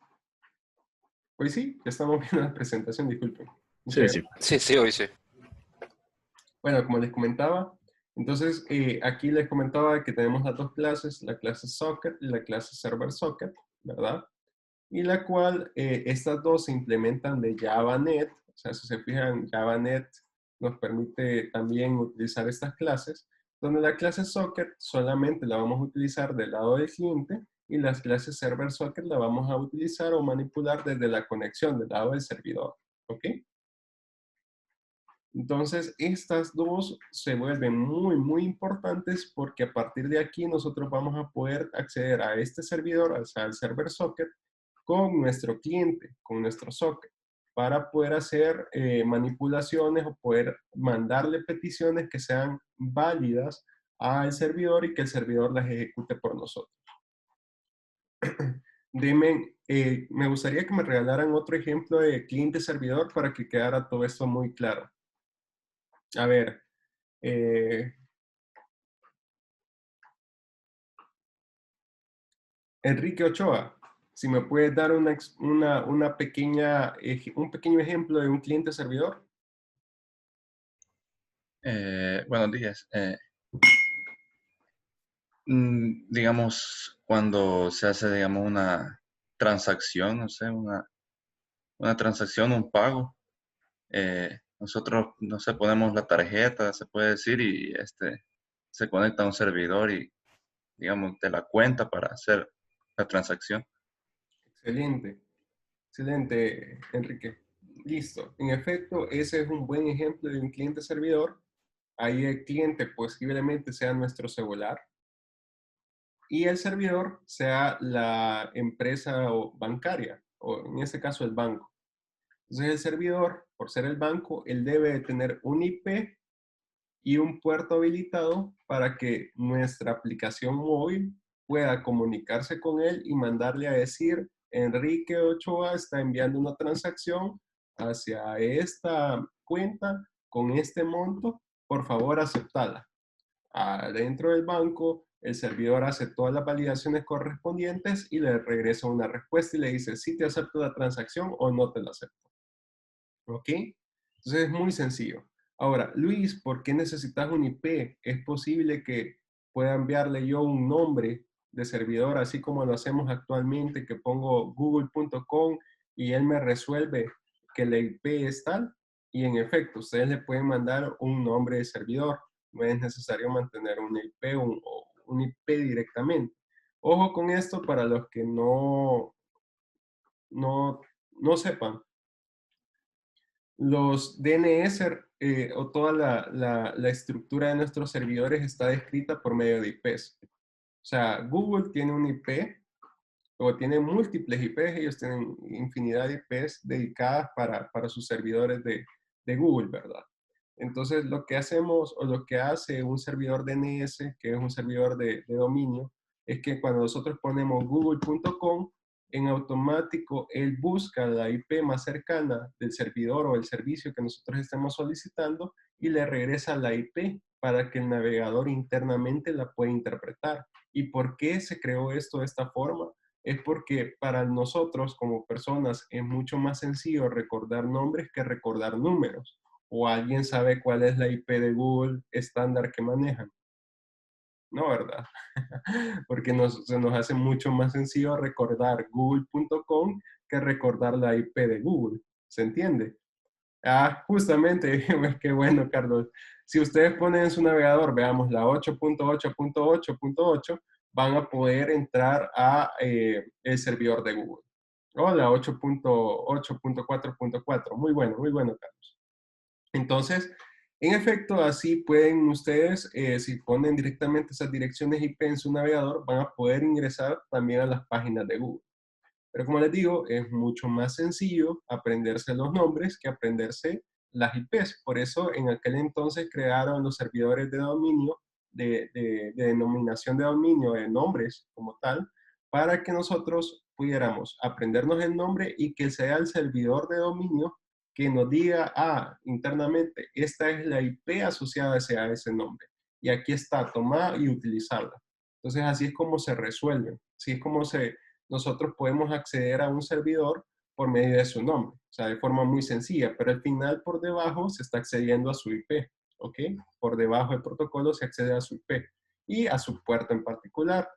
Pues sí, ya estamos viendo la presentación, disculpen. Sí. Sí, hoy sí. Bueno, como les comentaba, Entonces, aquí les comentaba que tenemos las dos clases, la clase socket y la clase server socket, ¿verdad? Y la cual, estas dos se implementan de JavaNet. O sea, si se fijan, JavaNet nos permite también utilizar estas clases, donde la clase socket solamente la vamos a utilizar del lado del cliente y las clases server socket la vamos a utilizar o manipular desde la conexión del lado del servidor. ¿Ok? Entonces, estas dos se vuelven muy importantes porque a partir de aquí nosotros vamos a poder acceder a este servidor, o sea, al server socket, con nuestro cliente, con nuestro socket, para poder hacer manipulaciones o poder mandarle peticiones que sean válidas al servidor y que el servidor las ejecute por nosotros. Dime, me gustaría que me regalaran otro ejemplo de cliente-servidor para que quedara todo esto muy claro. A ver, Enrique Ochoa, si me puedes dar un pequeño ejemplo de un cliente servidor. Buenos días. Digamos, cuando se hace, digamos, una transacción, no sé, una transacción, un pago, nosotros, no sé, ponemos la tarjeta, se puede decir, y se conecta a un servidor y, digamos, te la cuenta para hacer la transacción. Excelente, excelente, Enrique. Listo. En efecto, ese es un buen ejemplo de un cliente servidor. Ahí el cliente posiblemente sea nuestro celular y el servidor sea la empresa bancaria, o en este caso el banco. Entonces el servidor, por ser el banco, él debe de tener un IP y un puerto habilitado para que nuestra aplicación móvil pueda comunicarse con él y mandarle a decir, Enrique Ochoa está enviando una transacción hacia esta cuenta con este monto, por favor aceptala. Adentro del banco, el servidor hace todas las validaciones correspondientes y le regresa una respuesta y le dice si te acepto la transacción o no te la acepto. ¿Ok? Entonces es muy sencillo. Ahora, Luis, ¿por qué necesitas un IP? Es posible que pueda enviarle yo un nombre de servidor, así como lo hacemos actualmente, que pongo google.com y él me resuelve que la IP es tal. Y en efecto, ustedes le pueden mandar un nombre de servidor. No es necesario mantener un IP o un IP directamente. Ojo con esto para los que no sepan. Los DNS o toda la estructura de nuestros servidores está descrita por medio de IPs. O sea, Google tiene un IP o tiene múltiples IPs, ellos tienen infinidad de IPs dedicadas para sus servidores de Google, ¿verdad? Entonces, lo que hacemos o lo que hace un servidor DNS, que es un servidor de dominio, es que cuando nosotros ponemos google.com, en automático él busca la IP más cercana del servidor o el servicio que nosotros estemos solicitando y le regresa la IP para que el navegador internamente la pueda interpretar. ¿Y por qué se creó esto de esta forma? Es porque para nosotros como personas es mucho más sencillo recordar nombres que recordar números. ¿O alguien sabe cuál es la IP de Google estándar que manejan? No, ¿verdad? Porque se nos hace mucho más sencillo recordar google.com que recordar la IP de Google. ¿Se entiende? Justamente, qué bueno, Carlos. Si ustedes ponen en su navegador, veamos la 8.8.8.8, van a poder entrar a el servidor de Google. O la 8.8.4.4. Muy bueno, Carlos. Entonces, en efecto, así pueden ustedes, si ponen directamente esas direcciones IP en su navegador, van a poder ingresar también a las páginas de Google. Pero como les digo, es mucho más sencillo aprenderse los nombres que aprenderse las IPs. Por eso en aquel entonces crearon los servidores de dominio, de denominación de dominio, de nombres como tal, para que nosotros pudiéramos aprendernos el nombre y que sea el servidor de dominio que nos diga, internamente, esta es la IP asociada a ese nombre. Y aquí está, tomar y utilizarla. Entonces, así es como se resuelven. Así es como nosotros podemos acceder a un servidor por medio de su nombre. O sea, de forma muy sencilla. Pero al final, por debajo, se está accediendo a su IP. ¿ok? Por debajo del protocolo se accede a su IP y a su puerto en particular.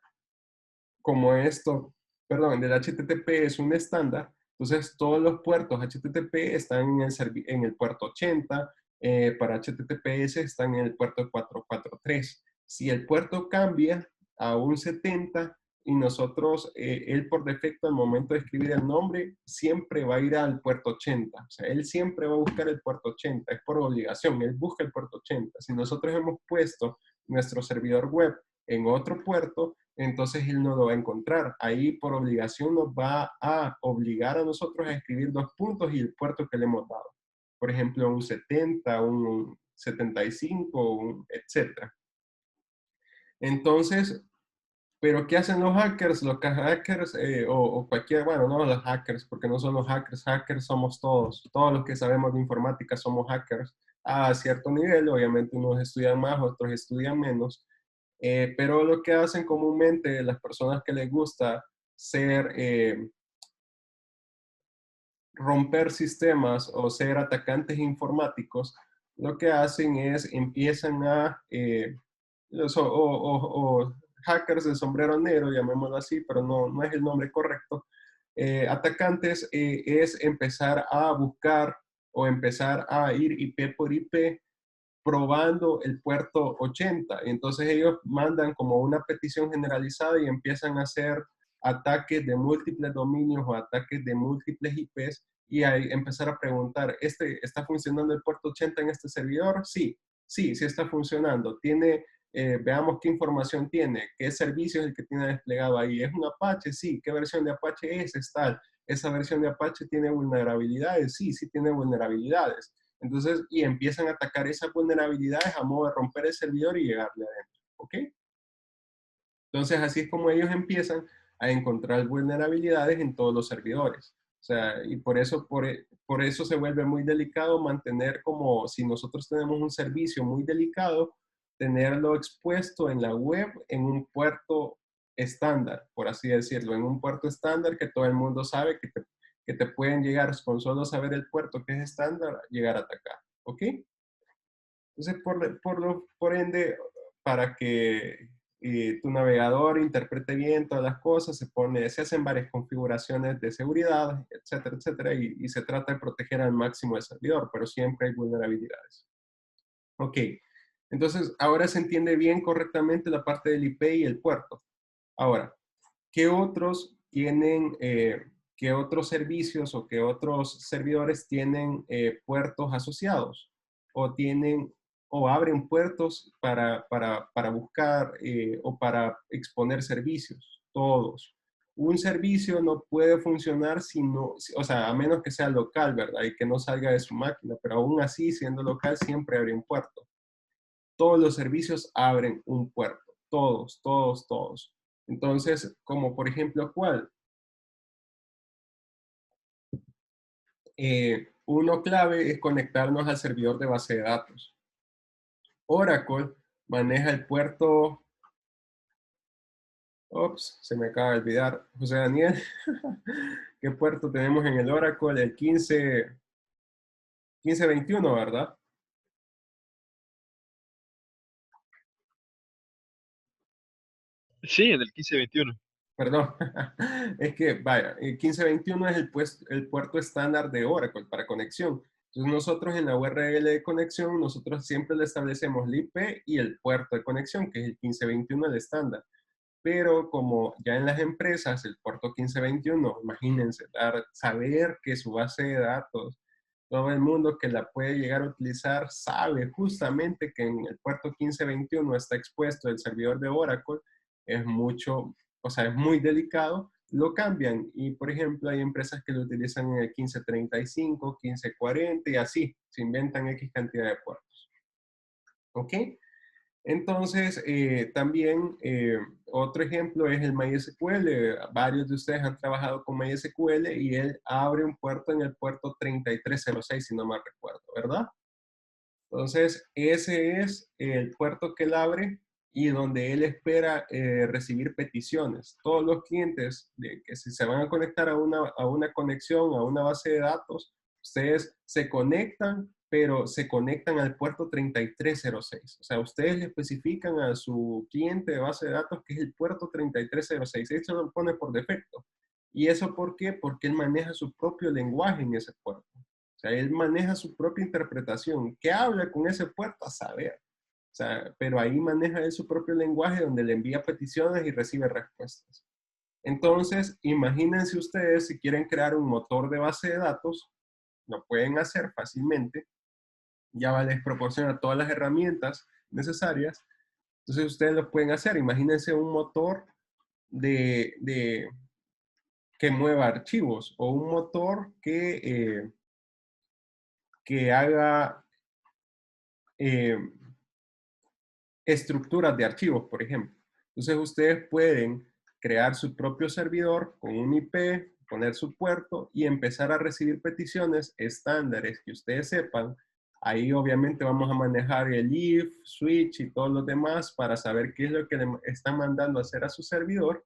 Como esto, perdón, del HTTP es un estándar, entonces todos los puertos HTTP están en el puerto 80, para HTTPS están en el puerto 443. Si el puerto cambia a un 70 y nosotros, él por defecto al momento de escribir el nombre, siempre va a ir al puerto 80. O sea, él siempre va a buscar el puerto 80, es por obligación, él busca el puerto 80. Si nosotros hemos puesto nuestro servidor web en otro puerto, entonces él no lo va a encontrar. Ahí por obligación nos va a obligar a nosotros a escribir 2 puntos y el puerto que le hemos dado. Por ejemplo, un 70, un 75, etc. Entonces, ¿pero qué hacen los hackers? Los hackers, o cualquier, bueno, no los hackers, porque no son los hackers, hackers somos todos. Todos los que sabemos de informática somos hackers a cierto nivel. Obviamente unos estudian más, otros estudian menos. Pero lo que hacen comúnmente las personas que les gusta ser, romper sistemas o ser atacantes informáticos, lo que hacen es empiezan a, o hackers de sombrero negro, llamémoslo así, pero no es el nombre correcto. Atacantes es empezar a buscar o empezar a ir IP por IP probando el puerto 80. Entonces ellos mandan como una petición generalizada y empiezan a hacer ataques de múltiples dominios o ataques de múltiples IPs y ahí empezar a preguntar, ¿está funcionando el puerto 80 en este servidor? Sí, sí está funcionando. Veamos qué información tiene, qué servicio es el que tiene desplegado ahí. ¿Es un Apache? Sí. ¿Qué versión de Apache es? Es tal. ¿Esa versión de Apache tiene vulnerabilidades? Sí tiene vulnerabilidades. Entonces, y empiezan a atacar esas vulnerabilidades a modo de romper el servidor y llegarle adentro, ¿ok? Entonces, así es como ellos empiezan a encontrar vulnerabilidades en todos los servidores. O sea, y por eso se vuelve muy delicado mantener como, si nosotros tenemos un servicio muy delicado, tenerlo expuesto en la web en un puerto estándar, por así decirlo, en un puerto estándar que todo el mundo sabe que te pueden llegar con solo saber el puerto que es estándar, llegar a atacar, ¿ok? Entonces, por ende, para que tu navegador interprete bien todas las cosas, se hacen varias configuraciones de seguridad, etcétera, etcétera, y se trata de proteger al máximo el servidor, pero siempre hay vulnerabilidades. Ok, entonces ahora se entiende bien correctamente la parte del IP y el puerto. Ahora, ¿qué otros servicios o qué otros servidores tienen puertos asociados? O abren puertos para buscar o para exponer servicios, todos. Un servicio no puede funcionar o sea, a menos que sea local, ¿verdad? Y que no salga de su máquina, pero aún así, siendo local, siempre abre un puerto. Todos los servicios abren un puerto, todos, todos, todos. Entonces, como por ejemplo, ¿cuál? Uno clave es conectarnos al servidor de base de datos. Oracle maneja el puerto, se me acaba de olvidar, José Daniel, ¿qué puerto tenemos en el Oracle? El 1521, ¿verdad? Sí, en el 1521. Perdón, es que, vaya, el 1521 es el puerto estándar de Oracle para conexión. Entonces nosotros en la URL de conexión, nosotros siempre le establecemos el IP y el puerto de conexión, que es el 1521, el estándar. Pero como ya en las empresas, el puerto 1521, imagínense, saber que su base de datos, todo el mundo que la puede llegar a utilizar sabe justamente que en el puerto 1521 está expuesto el servidor de Oracle, es mucho, o sea, es muy delicado, lo cambian. Y, por ejemplo, hay empresas que lo utilizan en el 1535, 1540 y así, se inventan X cantidad de puertos. ¿Ok? Entonces, también otro ejemplo es el MySQL. Varios de ustedes han trabajado con MySQL y él abre un puerto en el puerto 3306, si no mal recuerdo, ¿verdad? Entonces, ese es el puerto que él abre y donde él espera recibir peticiones. Todos los clientes que si se van a conectar a una conexión, a una base de datos, ustedes se conectan pero se conectan al puerto 3306. O sea, ustedes le especifican a su cliente de base de datos que es el puerto 3306. Esto lo pone por defecto. ¿Y eso por qué? Porque él maneja su propio lenguaje en ese puerto. O sea, él maneja su propia interpretación. ¿Qué habla con ese puerto? A saber. O sea, pero ahí maneja él su propio lenguaje donde le envía peticiones y recibe respuestas. Entonces, imagínense ustedes si quieren crear un motor de base de datos, lo pueden hacer fácilmente. Java les proporciona todas las herramientas necesarias. Entonces, ustedes lo pueden hacer. Imagínense un motor que mueva archivos o un motor que haga estructuras de archivos, por ejemplo. Entonces ustedes pueden crear su propio servidor con un IP, poner su puerto y empezar a recibir peticiones estándares que ustedes sepan. Ahí obviamente vamos a manejar el if, switch y todos los demás para saber qué es lo que le están mandando a hacer a su servidor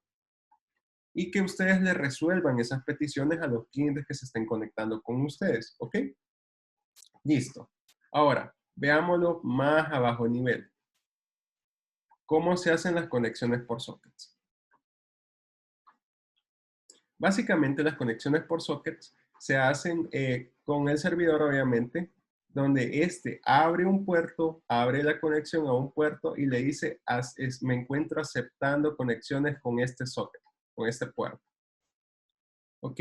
y que ustedes le resuelvan esas peticiones a los clientes que se estén conectando con ustedes, ¿ok? Listo. Ahora, veámoslo más a bajo nivel. ¿Cómo se hacen las conexiones por sockets? Básicamente las conexiones por sockets se hacen con el servidor, obviamente, donde este abre un puerto, abre la conexión a un puerto y le dice, me encuentro aceptando conexiones con este socket, con este puerto. ¿Ok?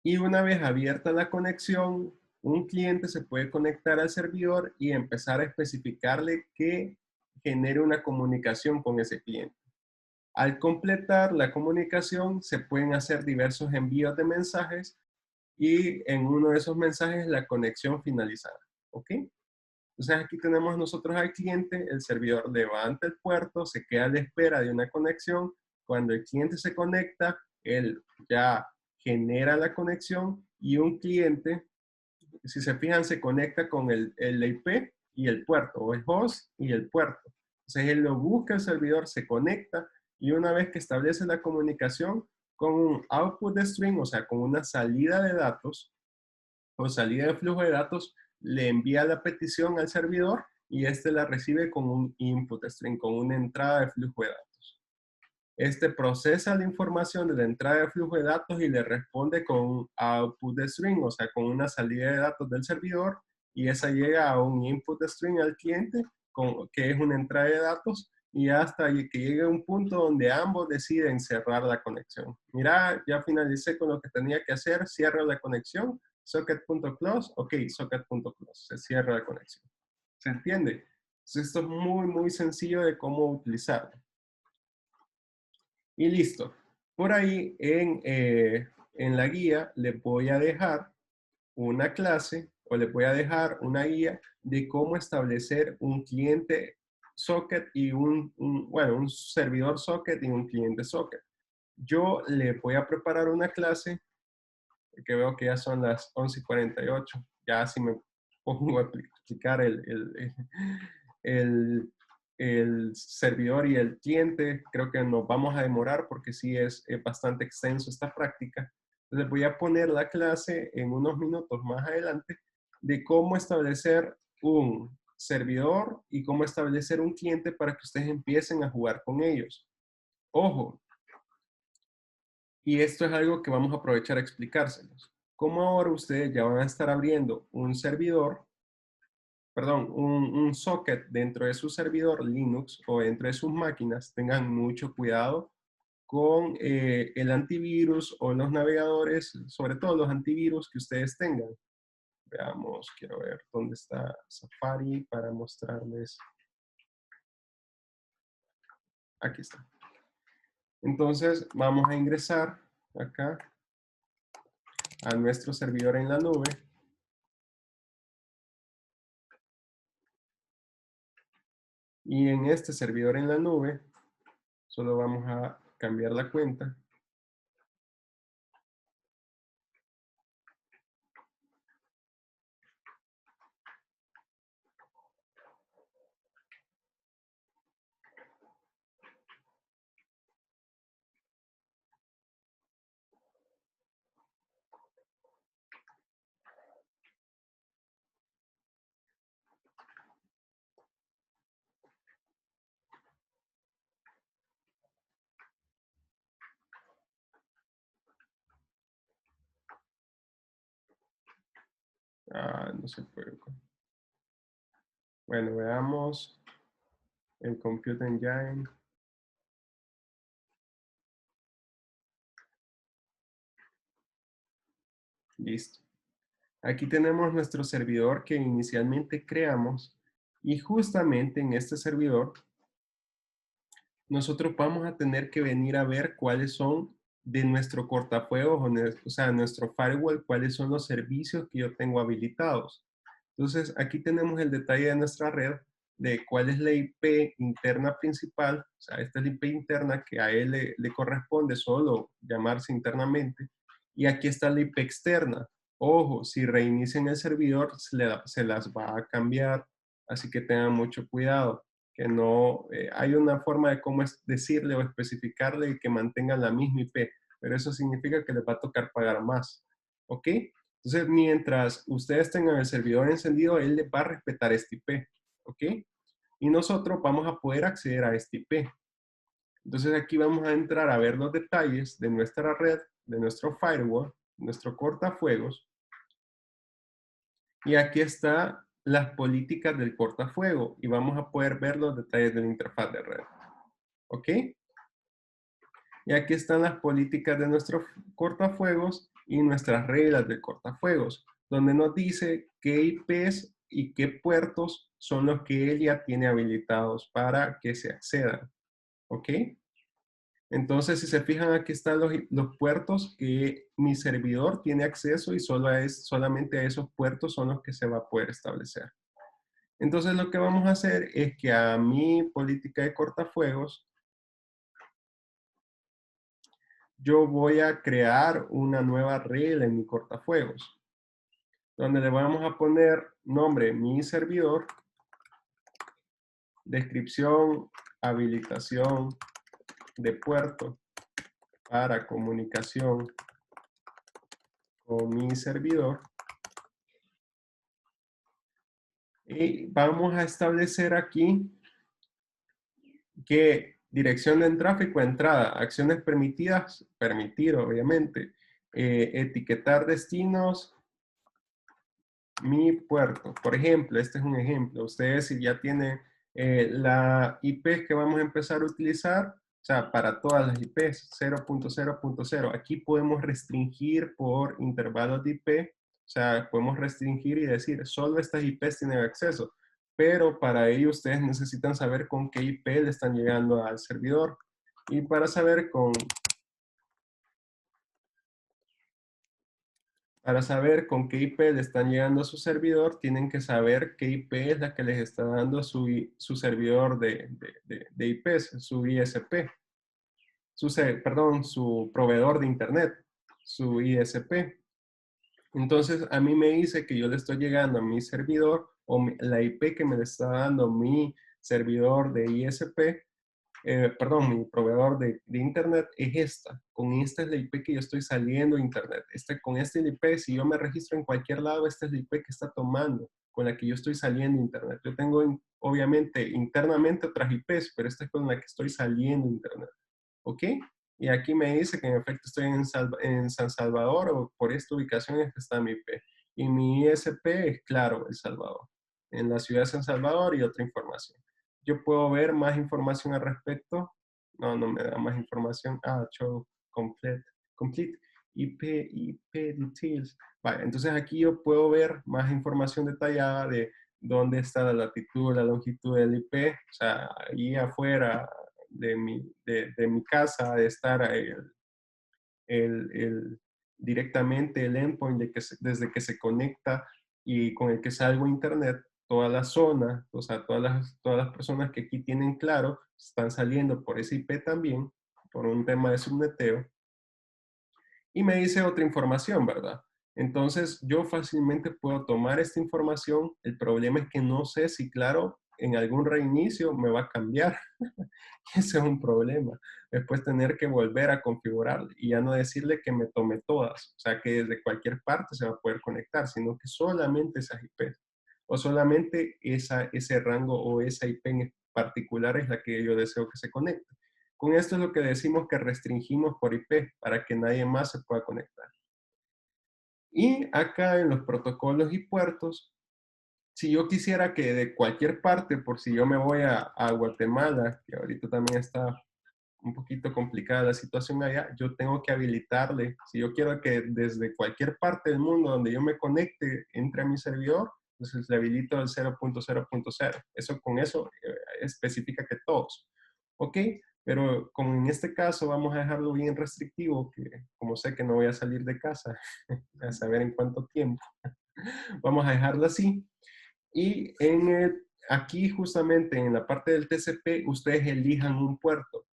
Y una vez abierta la conexión, un cliente se puede conectar al servidor y empezar a especificarle que genere una comunicación con ese cliente. Al completar la comunicación, se pueden hacer diversos envíos de mensajes y en uno de esos mensajes la conexión finalizada. ¿Ok? Entonces aquí tenemos nosotros al cliente, el servidor levanta el puerto, se queda a la espera de una conexión. Cuando el cliente se conecta, él ya genera la conexión y un cliente, si se fijan, se conecta con el IP y el puerto, o el host y el puerto. Entonces él lo busca el servidor, se conecta y una vez que establece la comunicación con un output de string, o sea, con una salida de datos o salida de flujo de datos, le envía la petición al servidor y este la recibe con un input string, con una entrada de flujo de datos. Este procesa la información de la entrada de flujo de datos y le responde con un output de string, o sea, con una salida de datos del servidor, y esa llega a un input de string al cliente, que es una entrada de datos, y hasta que llegue a un punto donde ambos deciden cerrar la conexión. Mira, ya finalicé con lo que tenía que hacer, cierro la conexión, socket.close, ok, socket.close, se cierra la conexión. ¿Se entiende? Entonces, esto es muy, muy sencillo de cómo utilizarlo. Y listo. Por ahí en la guía les voy a dejar una clase o les voy a dejar una guía de cómo establecer un cliente socket y un servidor socket y un cliente socket. Yo le voy a preparar una clase, que veo que ya son las 11:48. Ya si me pongo a explicar el el servidor y el cliente, creo que nos vamos a demorar porque sí es bastante extenso esta práctica. Les voy a poner la clase en unos minutos más adelante de cómo establecer un servidor y cómo establecer un cliente para que ustedes empiecen a jugar con ellos. Ojo, y esto es algo que vamos a aprovechar a explicárselos. Como ahora ustedes ya van a estar abriendo un servidor, perdón, un socket dentro de su servidor Linux o dentro de sus máquinas, tengan mucho cuidado con el antivirus o los navegadores, sobre todo los antivirus que ustedes tengan. Veamos, quiero ver dónde está Safari para mostrarles. Aquí está. Entonces, vamos a ingresar acá a nuestro servidor en la nube. Y en este servidor en la nube, solo vamos a cambiar la cuenta. No se puede. Bueno, veamos el Compute Engine. Listo. Aquí tenemos nuestro servidor que inicialmente creamos y justamente en este servidor nosotros vamos a tener que venir a ver cuáles son de nuestro cortafuegos, o sea, nuestro firewall, cuáles son los servicios que yo tengo habilitados. Entonces, aquí tenemos el detalle de nuestra red, de cuál es la IP interna principal, o sea, esta es la IP interna que a él le corresponde solo llamarse internamente, y aquí está la IP externa. Ojo, si reinician el servidor, se las va a cambiar, así que tengan mucho cuidado que no, hay una forma de cómo decirle o especificarle que mantengan la misma IP, pero eso significa que les va a tocar pagar más, ¿ok? Entonces, mientras ustedes tengan el servidor encendido, él les va a respetar este IP, ¿ok? Y nosotros vamos a poder acceder a este IP. Entonces, aquí vamos a entrar a ver los detalles de nuestra red, de nuestro firewall, nuestro cortafuegos. Y aquí está las políticas del cortafuego y vamos a poder ver los detalles de la interfaz de red. ¿Ok? Y aquí están las políticas de nuestro cortafuegos y nuestras reglas del cortafuegos, donde nos dice qué IPs y qué puertos son los que él ya tiene habilitados para que se accedan. ¿Ok? Entonces, si se fijan, aquí están los puertos que mi servidor tiene acceso y solamente a esos puertos son los que se va a poder establecer. Entonces, lo que vamos a hacer es que a mi política de cortafuegos, yo voy a crear una nueva regla en mi cortafuegos, donde le vamos a poner nombre mi servidor, descripción, habilitación de puerto para comunicación con mi servidor. Y vamos a establecer aquí que dirección de tráfico, entrada, acciones permitidas, permitir obviamente, etiquetar destinos, mi puerto. Por ejemplo, este es un ejemplo. Ustedes si ya tienen la IP que vamos a empezar a utilizar, o sea, para todas las IPs, 0.0.0. Aquí podemos restringir por intervalos de IP, o sea, podemos restringir y decir, solo estas IPs tienen acceso. Pero para ello ustedes necesitan saber con qué IP le están llegando al servidor. Y para saber con qué IP le están llegando a su servidor, tienen que saber qué IP es la que les está dando su servidor de IPs, su ISP, su proveedor de Internet, su ISP. Entonces, a mí me dice que yo le estoy llegando a mi servidor o la IP que me le está dando mi servidor de ISP, mi proveedor de Internet es esta. Con esta es la IP que yo estoy saliendo a Internet. Con esta IP, si yo me registro en cualquier lado, esta es la IP que está tomando, con la que yo estoy saliendo a Internet. Yo tengo, obviamente, internamente otras IPs, pero esta es con la que estoy saliendo a Internet. ¿Ok? Y aquí me dice que en efecto estoy en San Salvador o por esta ubicación es que está mi IP. Y mi ISP es claro, El Salvador. En la ciudad de San Salvador y otra información. Yo puedo ver más información al respecto. No me da más información. Show complete IP details. Vale, entonces aquí yo puedo ver más información detallada de dónde está la latitud, la longitud del IP. O sea, ahí afuera de mi casa, de estar directamente el endpoint desde que se conecta y con el que salgo a internet, toda la zona, o sea, todas las personas que aquí tienen claro, están saliendo por ese IP también, por un tema de subneteo. Y me dice otra información, ¿verdad? Entonces, yo fácilmente puedo tomar esta información. El problema es que no sé si, claro, en algún reinicio me va a cambiar. Ese es un problema. Después tener que volver a configurar y ya no decirle que me tome todas. O sea, que desde cualquier parte se va a poder conectar, sino que solamente esas IP. O solamente ese rango o esa IP en particular es la que yo deseo que se conecte. Con esto es lo que decimos que restringimos por IP para que nadie más se pueda conectar. Y acá en los protocolos y puertos, si yo quisiera que de cualquier parte, por si yo me voy a Guatemala, que ahorita también está un poquito complicada la situación allá, yo tengo que habilitarle. Si yo quiero que desde cualquier parte del mundo donde yo me conecte entre a mi servidor, entonces le habilito el 0.0.0. Eso con eso especifica que todos. ¿Ok? Pero como en este caso vamos a dejarlo bien restrictivo, que como sé que no voy a salir de casa a saber en cuánto tiempo, vamos a dejarlo así. Y aquí justamente en la parte del TCP, ustedes elijan un puerto.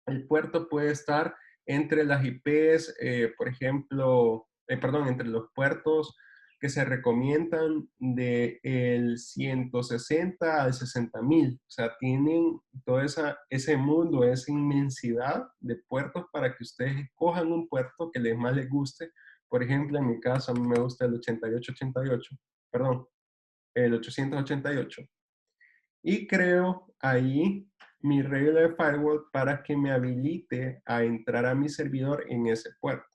El puerto puede estar entre las IPs, por ejemplo, perdón, entre los puertos que se recomiendan del 160 al 60.000. O sea, tienen todo ese mundo, esa inmensidad de puertos para que ustedes escojan un puerto que más les guste. Por ejemplo, en mi caso, a mí me gusta el 8888, perdón, el 888. Y creo ahí mi regla de firewall para que me habilite a entrar a mi servidor en ese puerto.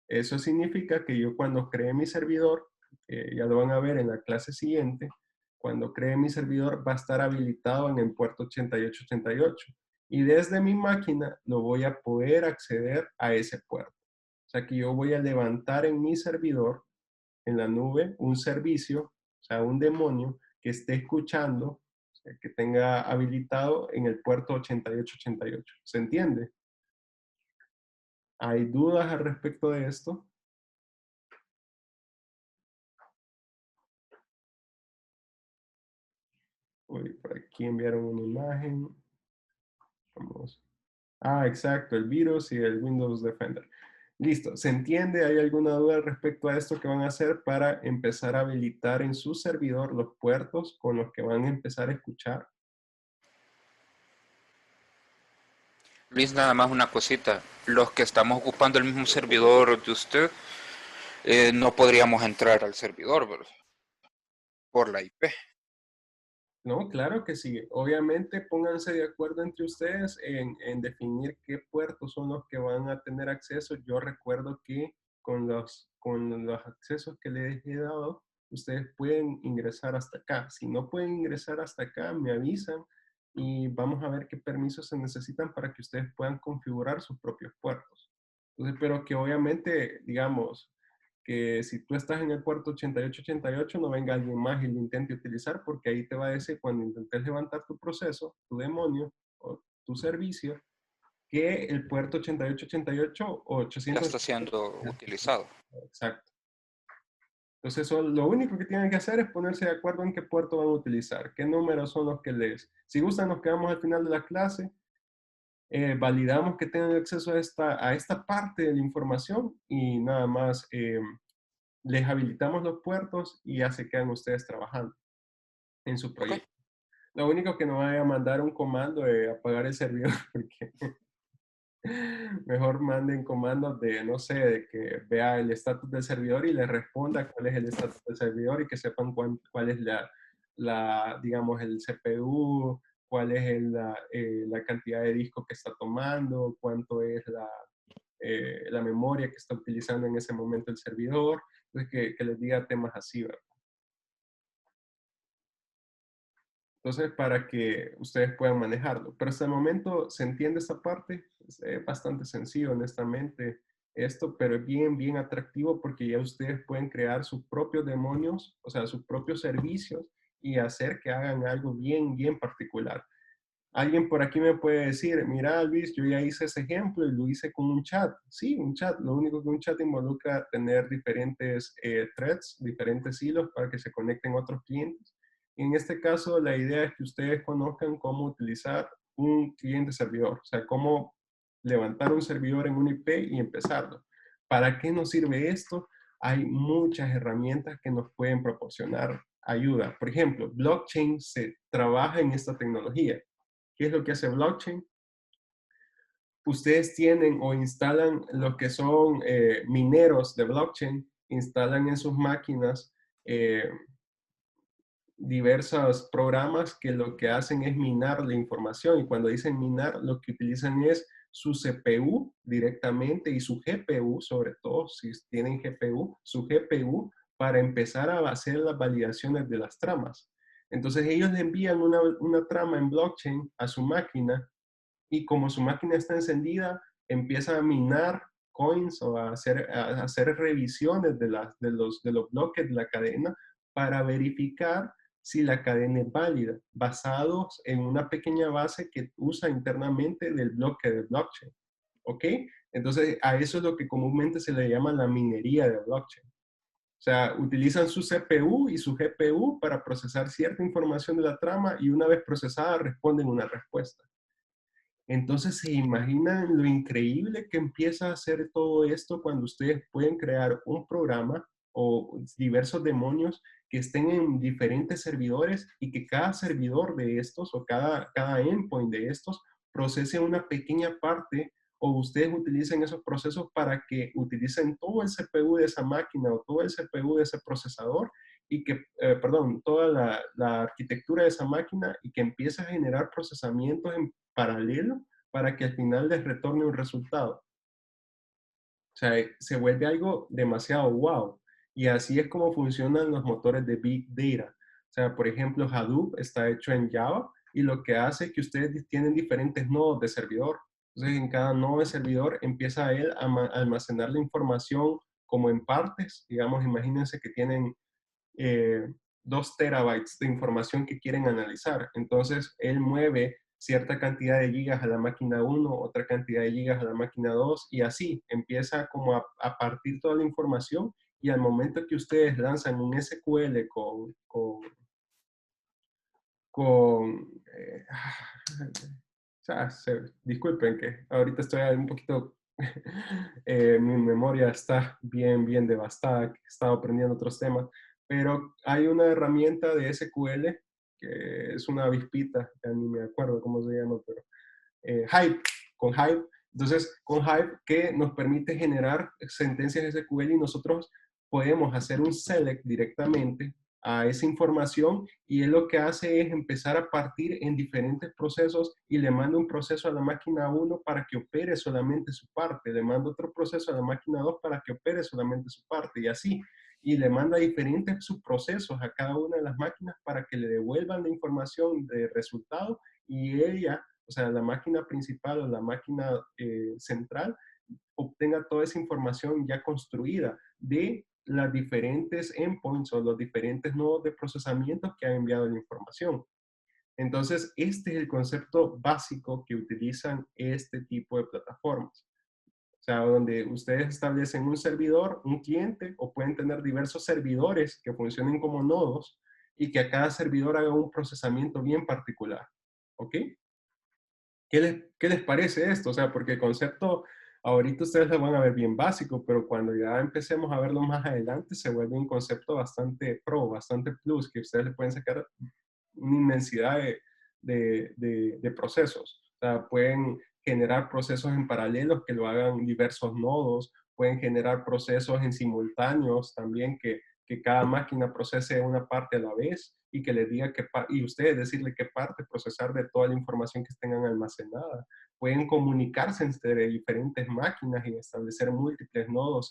Eso significa que yo cuando cree mi servidor, ya lo van a ver en la clase siguiente, cuando cree mi servidor va a estar habilitado en el puerto 8888. Y desde mi máquina lo voy a poder acceder a ese puerto. O sea que yo voy a levantar en mi servidor, en la nube, un servicio, o sea, un demonio que esté escuchando, que tenga habilitado en el puerto 8888. ¿Se entiende? ¿Hay dudas al respecto de esto? Uy, por aquí enviaron una imagen. Vamos. Ah, exacto, el virus y el Windows Defender. Listo, ¿se entiende? ¿Hay alguna duda respecto a esto que van a hacer para empezar a habilitar en su servidor los puertos con los que van a empezar a escuchar? Luis, nada más una cosita. Los que estamos ocupando el mismo servidor de usted, no podríamos entrar al servidor, ¿verdad? Por la IP. No, claro que sí. Obviamente pónganse de acuerdo entre ustedes en definir qué puertos son los que van a tener acceso. Yo recuerdo que con los accesos que les he dado, ustedes pueden ingresar hasta acá. Si no pueden ingresar hasta acá, me avisan y vamos a ver qué permisos se necesitan para que ustedes puedan configurar sus propios puertos. Entonces, pero que obviamente, digamos, que si tú estás en el puerto 8888 no venga alguien más y lo intente utilizar, porque ahí te va a decir cuando intentes levantar tu proceso, tu demonio o tu servicio, que el puerto 8888 o 800 ya está siendo utilizado. Exacto. Entonces lo único que tienen que hacer es ponerse de acuerdo en qué puerto van a utilizar, qué números son los que les... Si gustan, nos quedamos al final de la clase, validamos que tengan acceso a esta parte de la información y nada más les habilitamos los puertos y ya se quedan ustedes trabajando en su proyecto. Lo único que no vaya a mandar un comando de apagar el servidor, porque mejor manden comandos de, no sé, de que vea el estatus del servidor y le responda cuál es el estatus del servidor y que sepan cuál es digamos, el CPU, cuál es la cantidad de disco que está tomando, cuánto es la memoria que está utilizando en ese momento el servidor. Entonces, que les diga temas así, ¿verdad? Entonces, para que ustedes puedan manejarlo. Pero hasta el momento, ¿se entiende esta parte? Es bastante sencillo, honestamente, esto, pero es bien, bien atractivo porque ya ustedes pueden crear sus propios demonios, o sea, sus propios servicios y hacer que hagan algo bien, bien particular. Alguien por aquí me puede decir, mira, Luis, yo ya hice ese ejemplo y lo hice con un chat. Sí, un chat. Lo único que un chat involucra tener diferentes threads, diferentes hilos para que se conecten otros clientes. En este caso, la idea es que ustedes conozcan cómo utilizar un cliente servidor, o sea, cómo levantar un servidor en un IP y empezarlo. ¿Para qué nos sirve esto? Hay muchas herramientas que nos pueden proporcionar ayuda. Por ejemplo, blockchain se trabaja en esta tecnología. ¿Qué es lo que hace blockchain? Ustedes tienen o instalan lo que son mineros de blockchain, instalan en sus máquinas diversos programas que lo que hacen es minar la información y cuando dicen minar lo que utilizan es su CPU directamente y su GPU, sobre todo si tienen GPU, su GPU para empezar a hacer las validaciones de las tramas. Entonces ellos le envían una trama en blockchain a su máquina y como su máquina está encendida, empieza a minar coins o a hacer revisiones de los bloques de la cadena para verificar si la cadena es válida, basados en una pequeña base que usa internamente del bloque de blockchain. ¿Ok? Entonces, a eso es lo que comúnmente se le llama la minería de blockchain. O sea, utilizan su CPU y su GPU para procesar cierta información de la trama y una vez procesada responden una respuesta. Entonces, ¿se imaginan lo increíble que empieza a hacer todo esto cuando ustedes pueden crear un programa o diversos demonios que estén en diferentes servidores y que cada servidor de estos o cada endpoint de estos procese una pequeña parte o ustedes utilicen esos procesos para que utilicen todo el CPU de esa máquina o todo el CPU de ese procesador y que, toda la arquitectura de esa máquina y que empiece a generar procesamientos en paralelo para que al final les retorne un resultado. O sea, se vuelve algo demasiado wow. Y así es como funcionan los motores de Big Data. O sea, por ejemplo, Hadoop está hecho en Java y lo que hace es que ustedes tienen diferentes nodos de servidor. Entonces, en cada nodo de servidor empieza él a almacenar la información como en partes. Digamos, imagínense que tienen 2 terabytes de información que quieren analizar. Entonces, él mueve cierta cantidad de gigas a la máquina 1, otra cantidad de gigas a la máquina 2, y así empieza como a partir toda la información, y al momento que ustedes lanzan un SQL disculpen que ahorita estoy un poquito, mi memoria está bien devastada, he estado aprendiendo otros temas, pero hay una herramienta de SQL que es una avispita, ya ni me acuerdo cómo se llama, pero Hive, con Hive. Entonces, con Hive que nos permite generar sentencias SQL y nosotros podemos hacer un select directamente a esa información y él lo que hace es empezar a partir en diferentes procesos y le manda un proceso a la máquina 1 para que opere solamente su parte, le manda otro proceso a la máquina 2 para que opere solamente su parte y así. Y le manda diferentes subprocesos a cada una de las máquinas para que le devuelvan la información de resultado y ella, o sea, la máquina principal o la máquina central, obtenga toda esa información ya construida de las diferentes endpoints o los diferentes nodos de procesamiento que ha enviado la información. Entonces, este es el concepto básico que utilizan este tipo de plataformas. O sea, donde ustedes establecen un servidor, un cliente, o pueden tener diversos servidores que funcionen como nodos y que a cada servidor haga un procesamiento bien particular. ¿Ok? ¿Qué les parece esto? O sea, porque el concepto ahorita ustedes lo van a ver bien básico, pero cuando ya empecemos a verlo más adelante se vuelve un concepto bastante pro, bastante plus, que ustedes le pueden sacar una inmensidad de procesos. O sea, pueden generar procesos en paralelo que lo hagan diversos nodos, pueden generar procesos en simultáneos también que cada máquina procese una parte a la vez y que les diga y ustedes decirle qué parte procesar de toda la información que tengan almacenada. Pueden comunicarse entre diferentes máquinas y establecer múltiples nodos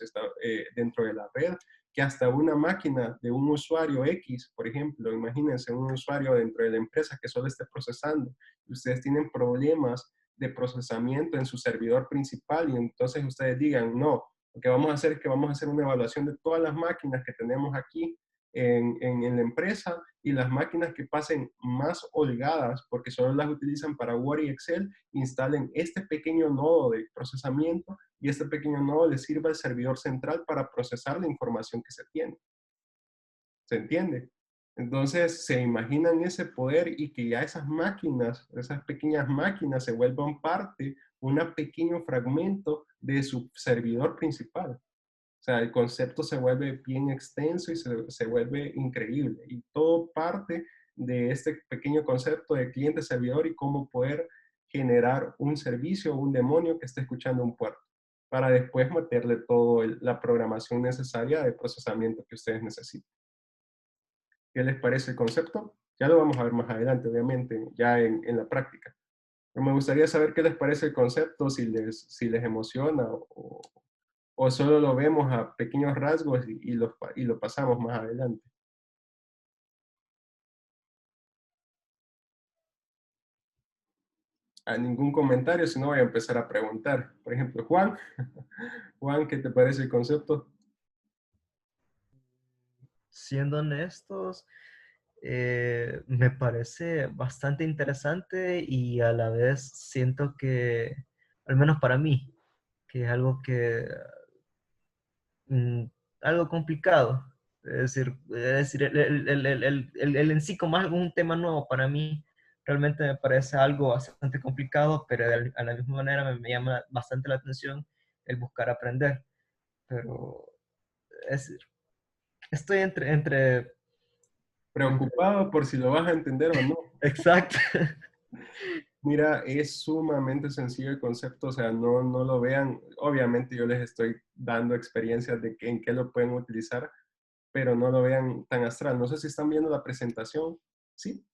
dentro de la red, que hasta una máquina de un usuario X, por ejemplo, imagínense un usuario dentro de la empresa que solo esté procesando, y ustedes tienen problemas de procesamiento en su servidor principal y entonces ustedes digan, no, lo que vamos a hacer es que vamos a hacer una evaluación de todas las máquinas que tenemos aquí en la empresa y las máquinas que pasen más holgadas, porque solo las utilizan para Word y Excel, instalen este pequeño nodo de procesamiento y este pequeño nodo les sirva al servidor central para procesar la información que se tiene. ¿Se entiende? Entonces, se imaginan ese poder y que ya esas máquinas, esas pequeñas máquinas se vuelvan parte, un pequeño fragmento de su servidor principal. O sea, el concepto se vuelve bien extenso y se vuelve increíble. Y todo parte de este pequeño concepto de cliente-servidor y cómo poder generar un servicio o un demonio que esté escuchando un puerto para después meterle toda la programación necesaria de procesamiento que ustedes necesiten. ¿Qué les parece el concepto? Ya lo vamos a ver más adelante, obviamente, ya en la práctica. Pero me gustaría saber qué les parece el concepto, si les emociona o solo lo vemos a pequeños rasgos y lo pasamos más adelante. A ningún comentario, si no voy a empezar a preguntar. Por ejemplo, Juan. Juan, ¿qué te parece el concepto? Siendo honestos, me parece bastante interesante y a la vez siento que, al menos para mí, que es algo que, mm, algo complicado. Es decir, el en sí como algo un tema nuevo para mí, realmente me parece algo bastante complicado, pero a la misma manera me llama bastante la atención el buscar aprender. Pero es, estoy entre. Preocupado por si lo vas a entender o no. Exacto. Mira, es sumamente sencillo el concepto, o sea, no lo vean. Obviamente yo les estoy dando experiencias de en qué lo pueden utilizar, pero no lo vean tan astral. No sé si están viendo la presentación. ¿Sí?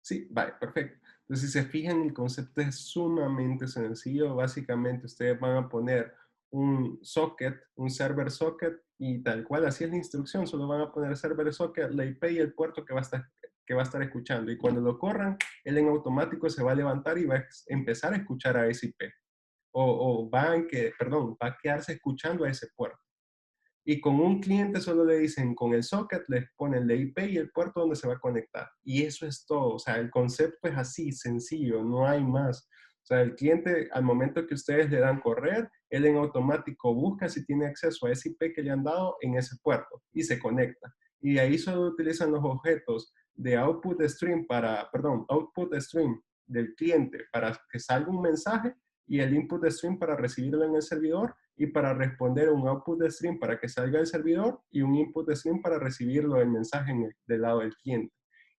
Sí, vale, perfecto. Entonces, si se fijan, el concepto es sumamente sencillo. Básicamente, ustedes van a poner un socket, un server socket, y tal cual, así es la instrucción. Solo van a poner server socket, la IP y el puerto que va a estar escuchando. Y cuando lo corran, él en automático se va a levantar y va a empezar a escuchar a ese IP. O va a quedarse escuchando a ese puerto. Y con un cliente solo le dicen, con el socket les ponen la IP y el puerto donde se va a conectar. Y eso es todo. O sea, el concepto es así, sencillo, no hay más. O sea, el cliente, al momento que ustedes le dan correr, él en automático busca si tiene acceso a ese IP que le han dado en ese puerto y se conecta. Y ahí solo utilizan los objetos de output stream output stream del cliente para que salga un mensaje y el input stream para recibirlo en el servidor y para responder un output stream para que salga del servidor y un input stream para recibirlo el mensaje del lado del cliente.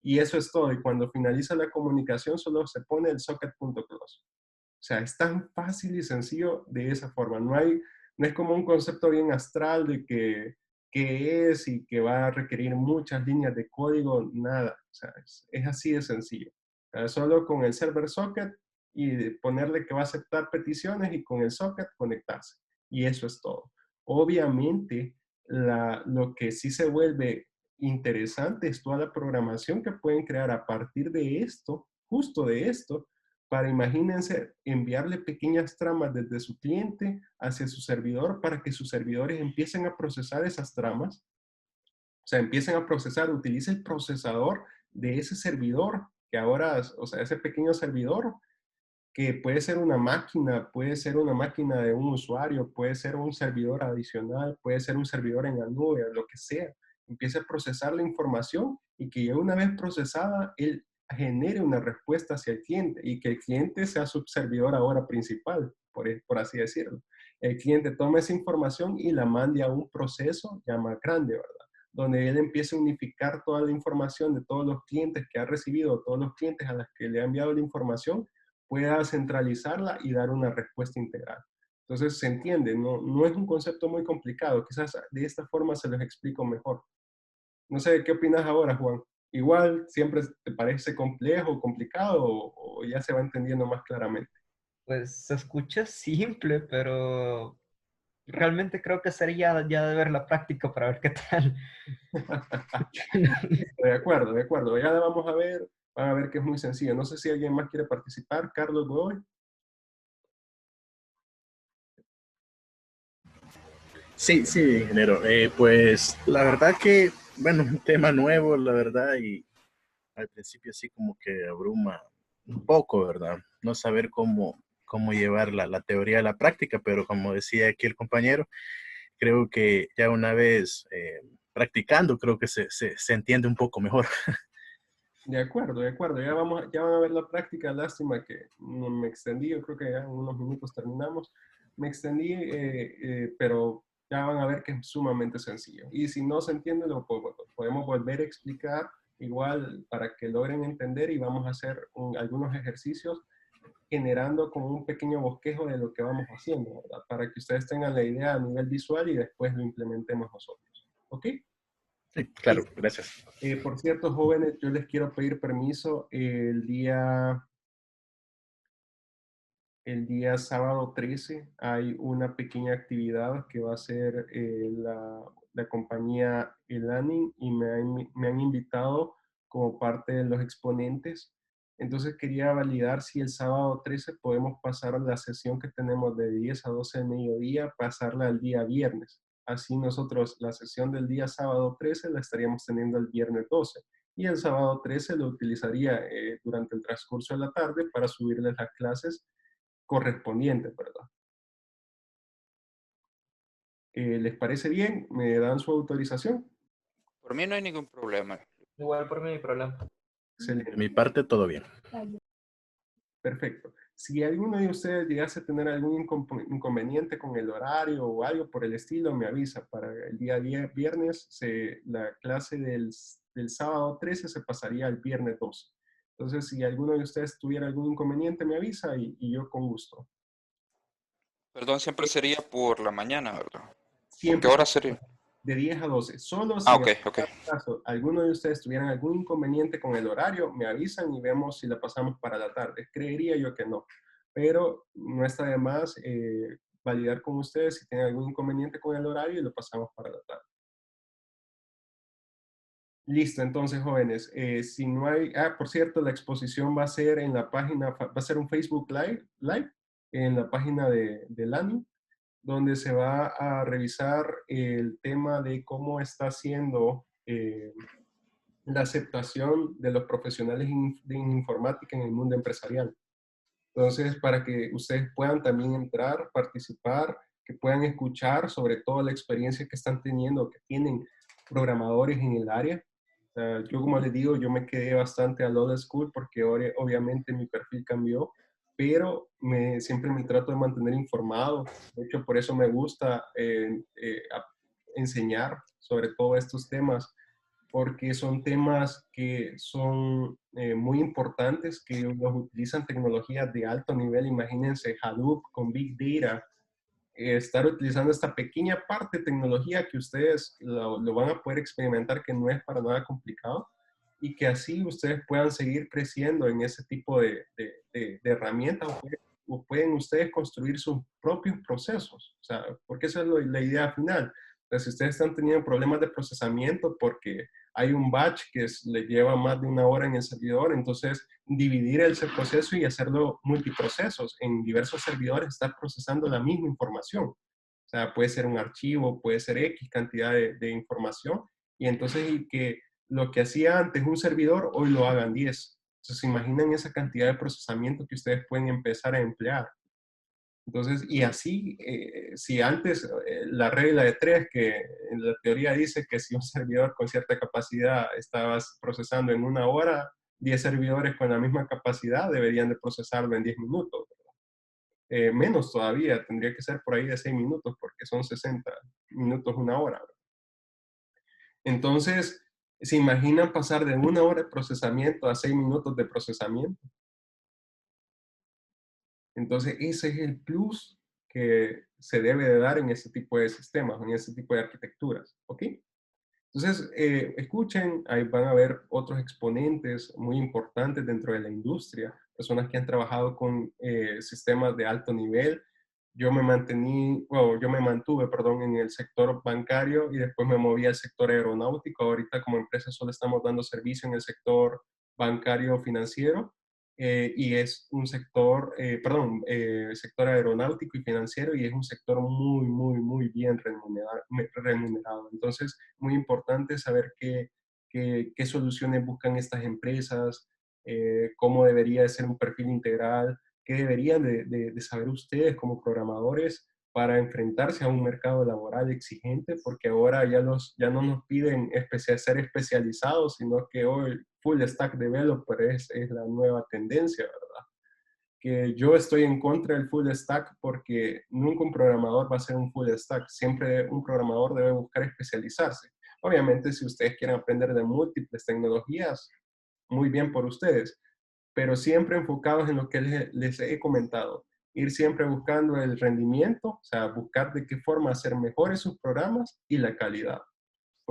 Y eso es todo. Y cuando finaliza la comunicación solo se pone el socket.close. O sea, es tan fácil y sencillo de esa forma. No es como un concepto bien astral de que es y que va a requerir muchas líneas de código, nada. O sea, es así de sencillo. O sea, solo con el server socket y ponerle que va a aceptar peticiones y con el socket conectarse. Y eso es todo. Obviamente, lo que sí se vuelve interesante es toda la programación que pueden crear a partir de esto, justo de esto, para, imagínense, enviarle pequeñas tramas desde su cliente hacia su servidor para que sus servidores empiecen a procesar esas tramas. O sea, empiecen a procesar, utilice el procesador de ese servidor, que ahora, o sea, ese pequeño servidor, que puede ser una máquina, puede ser una máquina de un usuario, puede ser un servidor adicional, puede ser un servidor en la nube, lo que sea. Empiece a procesar la información y que ya una vez procesada, él genere una respuesta hacia el cliente y que el cliente sea su servidor ahora principal, por así decirlo. El cliente toma esa información y la mande a un proceso ya más grande, ¿verdad? Donde él empiece a unificar toda la información de todos los clientes que ha recibido, todos los clientes a los que le ha enviado la información, pueda centralizarla y dar una respuesta integral. Entonces, se entiende, no es un concepto muy complicado. Quizás de esta forma se los explico mejor. No sé, ¿qué opinas ahora, Juan? Igual, ¿siempre te parece complejo, complicado o ya se va entendiendo más claramente? Pues se escucha simple, pero realmente creo que sería ya de ver la práctica para ver qué tal. De acuerdo, de acuerdo. Ya vamos a ver, van a ver que es muy sencillo. No sé si alguien más quiere participar. Carlos Godoy. Sí, sí, ingeniero. Pues la verdad que, bueno, un tema nuevo, la verdad, y al principio así como que abruma un poco, ¿verdad? No saber cómo llevar la teoría a la práctica, pero como decía aquí el compañero, creo que ya una vez practicando, creo que se entiende un poco mejor. De acuerdo, de acuerdo. Ya van a ver la práctica. Lástima que no me extendí. Yo creo que ya en unos minutos terminamos. Me extendí, pero ya van a ver que es sumamente sencillo. Y si no se entiende, podemos volver a explicar igual para que logren entender y vamos a hacer algunos ejercicios generando como un pequeño bosquejo de lo que vamos haciendo, ¿verdad? Para que ustedes tengan la idea a nivel visual y después lo implementemos nosotros. ¿Ok? Sí, claro, gracias. Por cierto, jóvenes, yo les quiero pedir permiso el día sábado 13 hay una pequeña actividad que va a hacer la compañía Elanin y me han invitado como parte de los exponentes. Entonces quería validar si el sábado 13 podemos pasar la sesión que tenemos de 10 a 12 del mediodía, pasarla al día viernes. Así nosotros la sesión del día sábado 13 la estaríamos teniendo el viernes 12 y el sábado 13 lo utilizaría durante el transcurso de la tarde para subirles las clases correspondientes, ¿verdad? ¿Les parece bien? ¿Me dan su autorización? Por mí no hay ningún problema. Igual por mí no hay problema. Excelente. De mi parte, todo bien. Perfecto. Si alguno de ustedes llegase a tener algún inconveniente con el horario o algo por el estilo, me avisa. Para el día viernes, la clase del sábado 13 se pasaría al viernes 12. Entonces, si alguno de ustedes tuviera algún inconveniente, me avisa y yo con gusto. Perdón, siempre sería por la mañana, ¿verdad? ¿Por qué Siempre hora sería? de 10 a 12. Solo si Ah, en ok. caso alguno de ustedes tuvieran algún inconveniente con el horario, me avisan y vemos si la pasamos para la tarde. Creería yo que no, pero no está de más validar con ustedes si tienen algún inconveniente con el horario y lo pasamos para la tarde. Listo, entonces, jóvenes, si no hay... por cierto, la exposición va a ser en la página, va a ser un Facebook Live en la página de LANI, donde se va a revisar el tema de cómo está siendo la aceptación de los profesionales de informática en el mundo empresarial. Entonces, para que ustedes puedan también entrar, participar, que puedan escuchar sobre toda la experiencia que están teniendo, que tienen programadores en el área. Yo, como les digo, yo me quedé bastante al old school porque ahora, obviamente, mi perfil cambió, pero siempre me trato de mantener informado. De hecho, por eso me gusta enseñar sobre todos estos temas, porque son temas que son muy importantes, que los utilizan tecnologías de alto nivel. Imagínense Hadoop con Big Data, estar utilizando esta pequeña parte de tecnología que ustedes lo van a poder experimentar, que no es para nada complicado, y que así ustedes puedan seguir creciendo en ese tipo de herramientas, o pueden ustedes construir sus propios procesos, o sea, porque esa es la idea final. Entonces, si ustedes están teniendo problemas de procesamiento porque hay un batch que le lleva más de una hora en el servidor, entonces dividir ese proceso y hacerlo multiprocesos en diversos servidores, estar procesando la misma información. O sea, puede ser un archivo, puede ser X cantidad de información, y entonces y que lo que hacía antes un servidor, hoy lo hagan 10. Entonces, imaginen esa cantidad de procesamiento que ustedes pueden empezar a emplear. Entonces, y así, si antes la regla de 3, que en la teoría dice que si un servidor con cierta capacidad estaba procesando en una hora, 10 servidores con la misma capacidad deberían de procesarlo en 10 minutos. Menos todavía, tendría que ser por ahí de 6 minutos, porque son 60 minutos, una hora. Entonces, ¿se imaginan pasar de una hora de procesamiento a 6 minutos de procesamiento? Entonces, ese es el plus que se debe de dar en este tipo de sistemas, en este tipo de arquitecturas, ¿ok? Entonces, escuchen, ahí van a ver otros exponentes muy importantes dentro de la industria, personas que han trabajado con sistemas de alto nivel. Yo me mantuve, perdón, en el sector bancario y después me moví al sector aeronáutico. Ahorita como empresa solo estamos dando servicio en el sector bancario financiero. Y es un sector, sector aeronáutico y financiero, y es un sector muy, muy, muy bien remunerado. Entonces, muy importante saber qué soluciones buscan estas empresas, cómo debería de ser un perfil integral, qué deberían de saber ustedes como programadores para enfrentarse a un mercado laboral exigente, porque ahora ya no nos piden ser especializados, sino que hoy full stack developer es la nueva tendencia, ¿verdad? Que yo estoy en contra del full stack porque nunca un programador va a ser un full stack. Siempre un programador debe buscar especializarse. Obviamente, si ustedes quieren aprender de múltiples tecnologías, muy bien por ustedes, pero siempre enfocados en lo que les he comentado. Ir siempre buscando el rendimiento, o sea, buscar de qué forma hacer mejores sus programas y la calidad.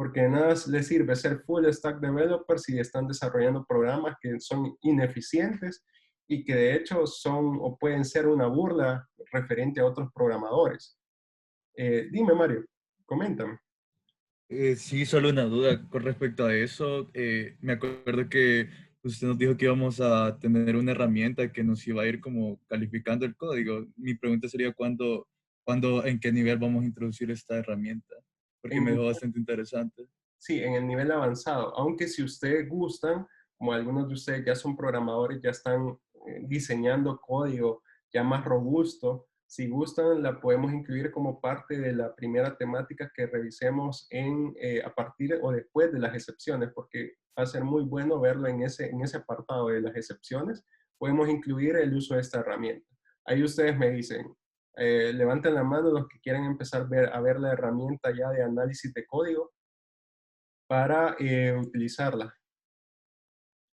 porque de nada les sirve ser full stack developer si están desarrollando programas que son ineficientes y que de hecho son o pueden ser una burla referente a otros programadores. Dime, Mario, coméntame. Sí, solo una duda con respecto a eso. Me acuerdo que usted nos dijo que íbamos a tener una herramienta que nos iba a ir como calificando el código. Mi pregunta sería en qué nivel vamos a introducir esta herramienta, porque me dejó bastante interesante. Sí, en el nivel avanzado, aunque si ustedes gustan, como algunos de ustedes ya son programadores, ya están diseñando código ya más robusto, si gustan la podemos incluir como parte de la primera temática que revisemos a partir o después de las excepciones, porque va a ser muy bueno verlo en ese apartado de las excepciones. Podemos incluir el uso de esta herramienta. Ahí ustedes me dicen, levanten la mano los que quieran empezar a ver la herramienta ya de análisis de código para utilizarla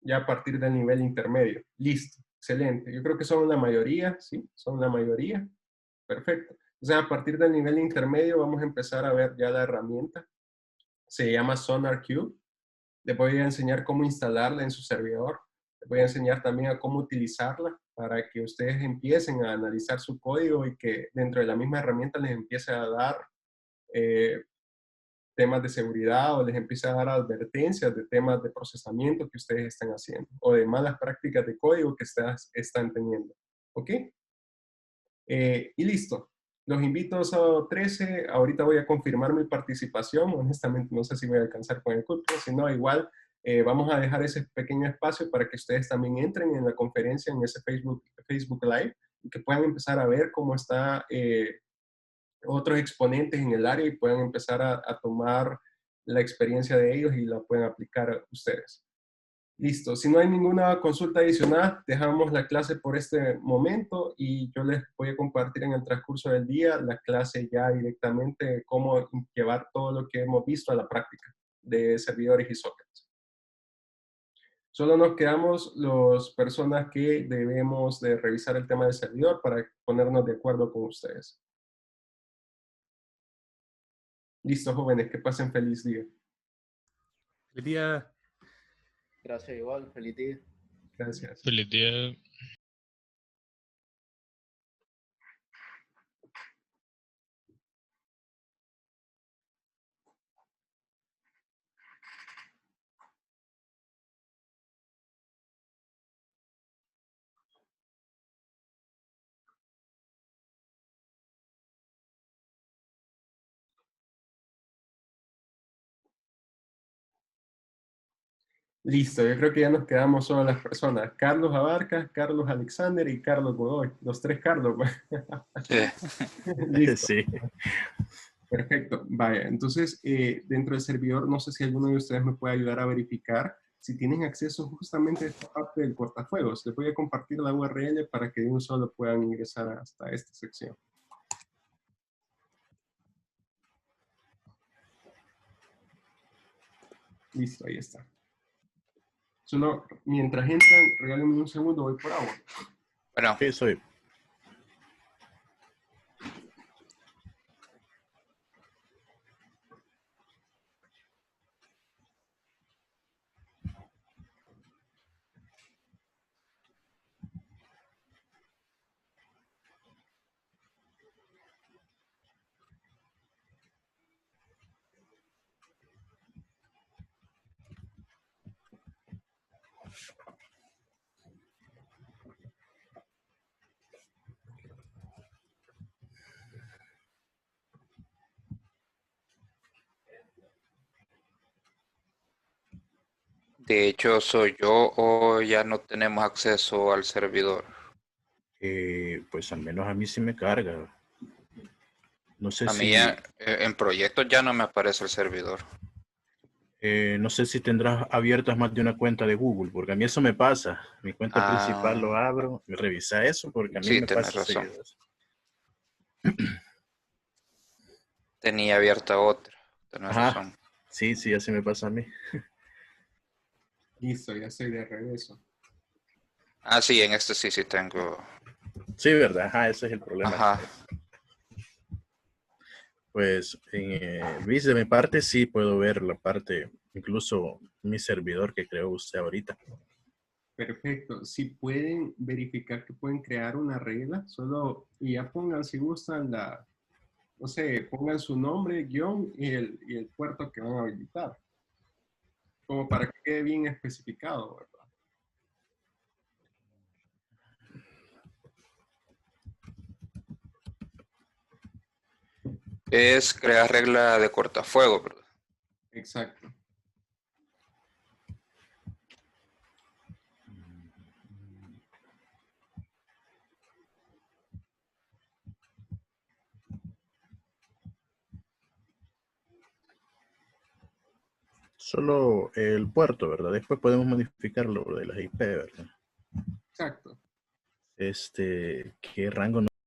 ya a partir del nivel intermedio. Listo, excelente. Yo creo que son la mayoría, ¿sí? Son la mayoría. Perfecto. O sea, a partir del nivel intermedio vamos a empezar a ver ya la herramienta. Se llama SonarQube. Les voy a enseñar cómo instalarla en su servidor. Les voy a enseñar también a cómo utilizarla para que ustedes empiecen a analizar su código y que dentro de la misma herramienta les empiece a dar temas de seguridad o les empiece a dar advertencias de temas de procesamiento que ustedes están haciendo o de malas prácticas de código que ustedes están teniendo. ¿Ok? Y listo. Los invito a sábado 13. Ahorita voy a confirmar mi participación. Honestamente, no sé si voy a alcanzar con el curso. Si no, igual vamos a dejar ese pequeño espacio para que ustedes también entren en la conferencia, en ese Facebook Live, y que puedan empezar a ver cómo está otros exponentes en el área y puedan empezar a tomar la experiencia de ellos y la pueden aplicar a ustedes. Listo, si no hay ninguna consulta adicional, dejamos la clase por este momento y yo les voy a compartir en el transcurso del día la clase ya directamente de cómo llevar todo lo que hemos visto a la práctica de servidores y sockets. Solo nos quedamos las personas que debemos de revisar el tema del servidor para ponernos de acuerdo con ustedes. Listo, jóvenes, que pasen feliz día. Feliz día. Gracias, igual. Feliz día. Gracias. Feliz día. Listo, yo creo que ya nos quedamos solo las personas. Carlos Abarca, Carlos Alexander y Carlos Godoy. Los tres Carlos. Listo. Sí. Perfecto. Vaya, entonces dentro del servidor, no sé si alguno de ustedes me puede ayudar a verificar si tienen acceso justamente a esta parte del cortafuegos. Les voy a compartir la URL para que de un solo puedan ingresar hasta esta sección. Listo, ahí está. Solo mientras entran, regálenme un segundo, voy por agua. Bueno. Sí, soy. De hecho, ¿soy yo o ya no tenemos acceso al servidor? Pues al menos a mí sí me carga. No sé A mí si... en proyectos ya no me aparece el servidor. no sé si tendrás abiertas más de una cuenta de Google, porque a mí eso me pasa. Mi cuenta principal lo abro y revisa eso, porque a mí Sí, me tienes pasa razón. seguido eso. Tenía abierta otra. Tienes Ajá. razón. Sí, sí, así me pasa a mí. Listo, ya estoy de regreso. Ah, sí, en este sí tengo. Sí, ¿verdad? Ajá, ese es el problema. Ajá. Pues, Luis, de mi parte sí puedo ver la parte, incluso mi servidor que creó usted ahorita. Perfecto. Si pueden verificar que pueden crear una regla, solo y ya pongan, si gustan, no sé, pongan su nombre, guión y el puerto que van a habilitar. Como para que quede bien especificado, ¿verdad? Es crear regla de cortafuego, ¿verdad? Exacto. Solo el puerto, ¿verdad? Después podemos modificarlo de las IP, ¿verdad? Exacto. ¿Qué rango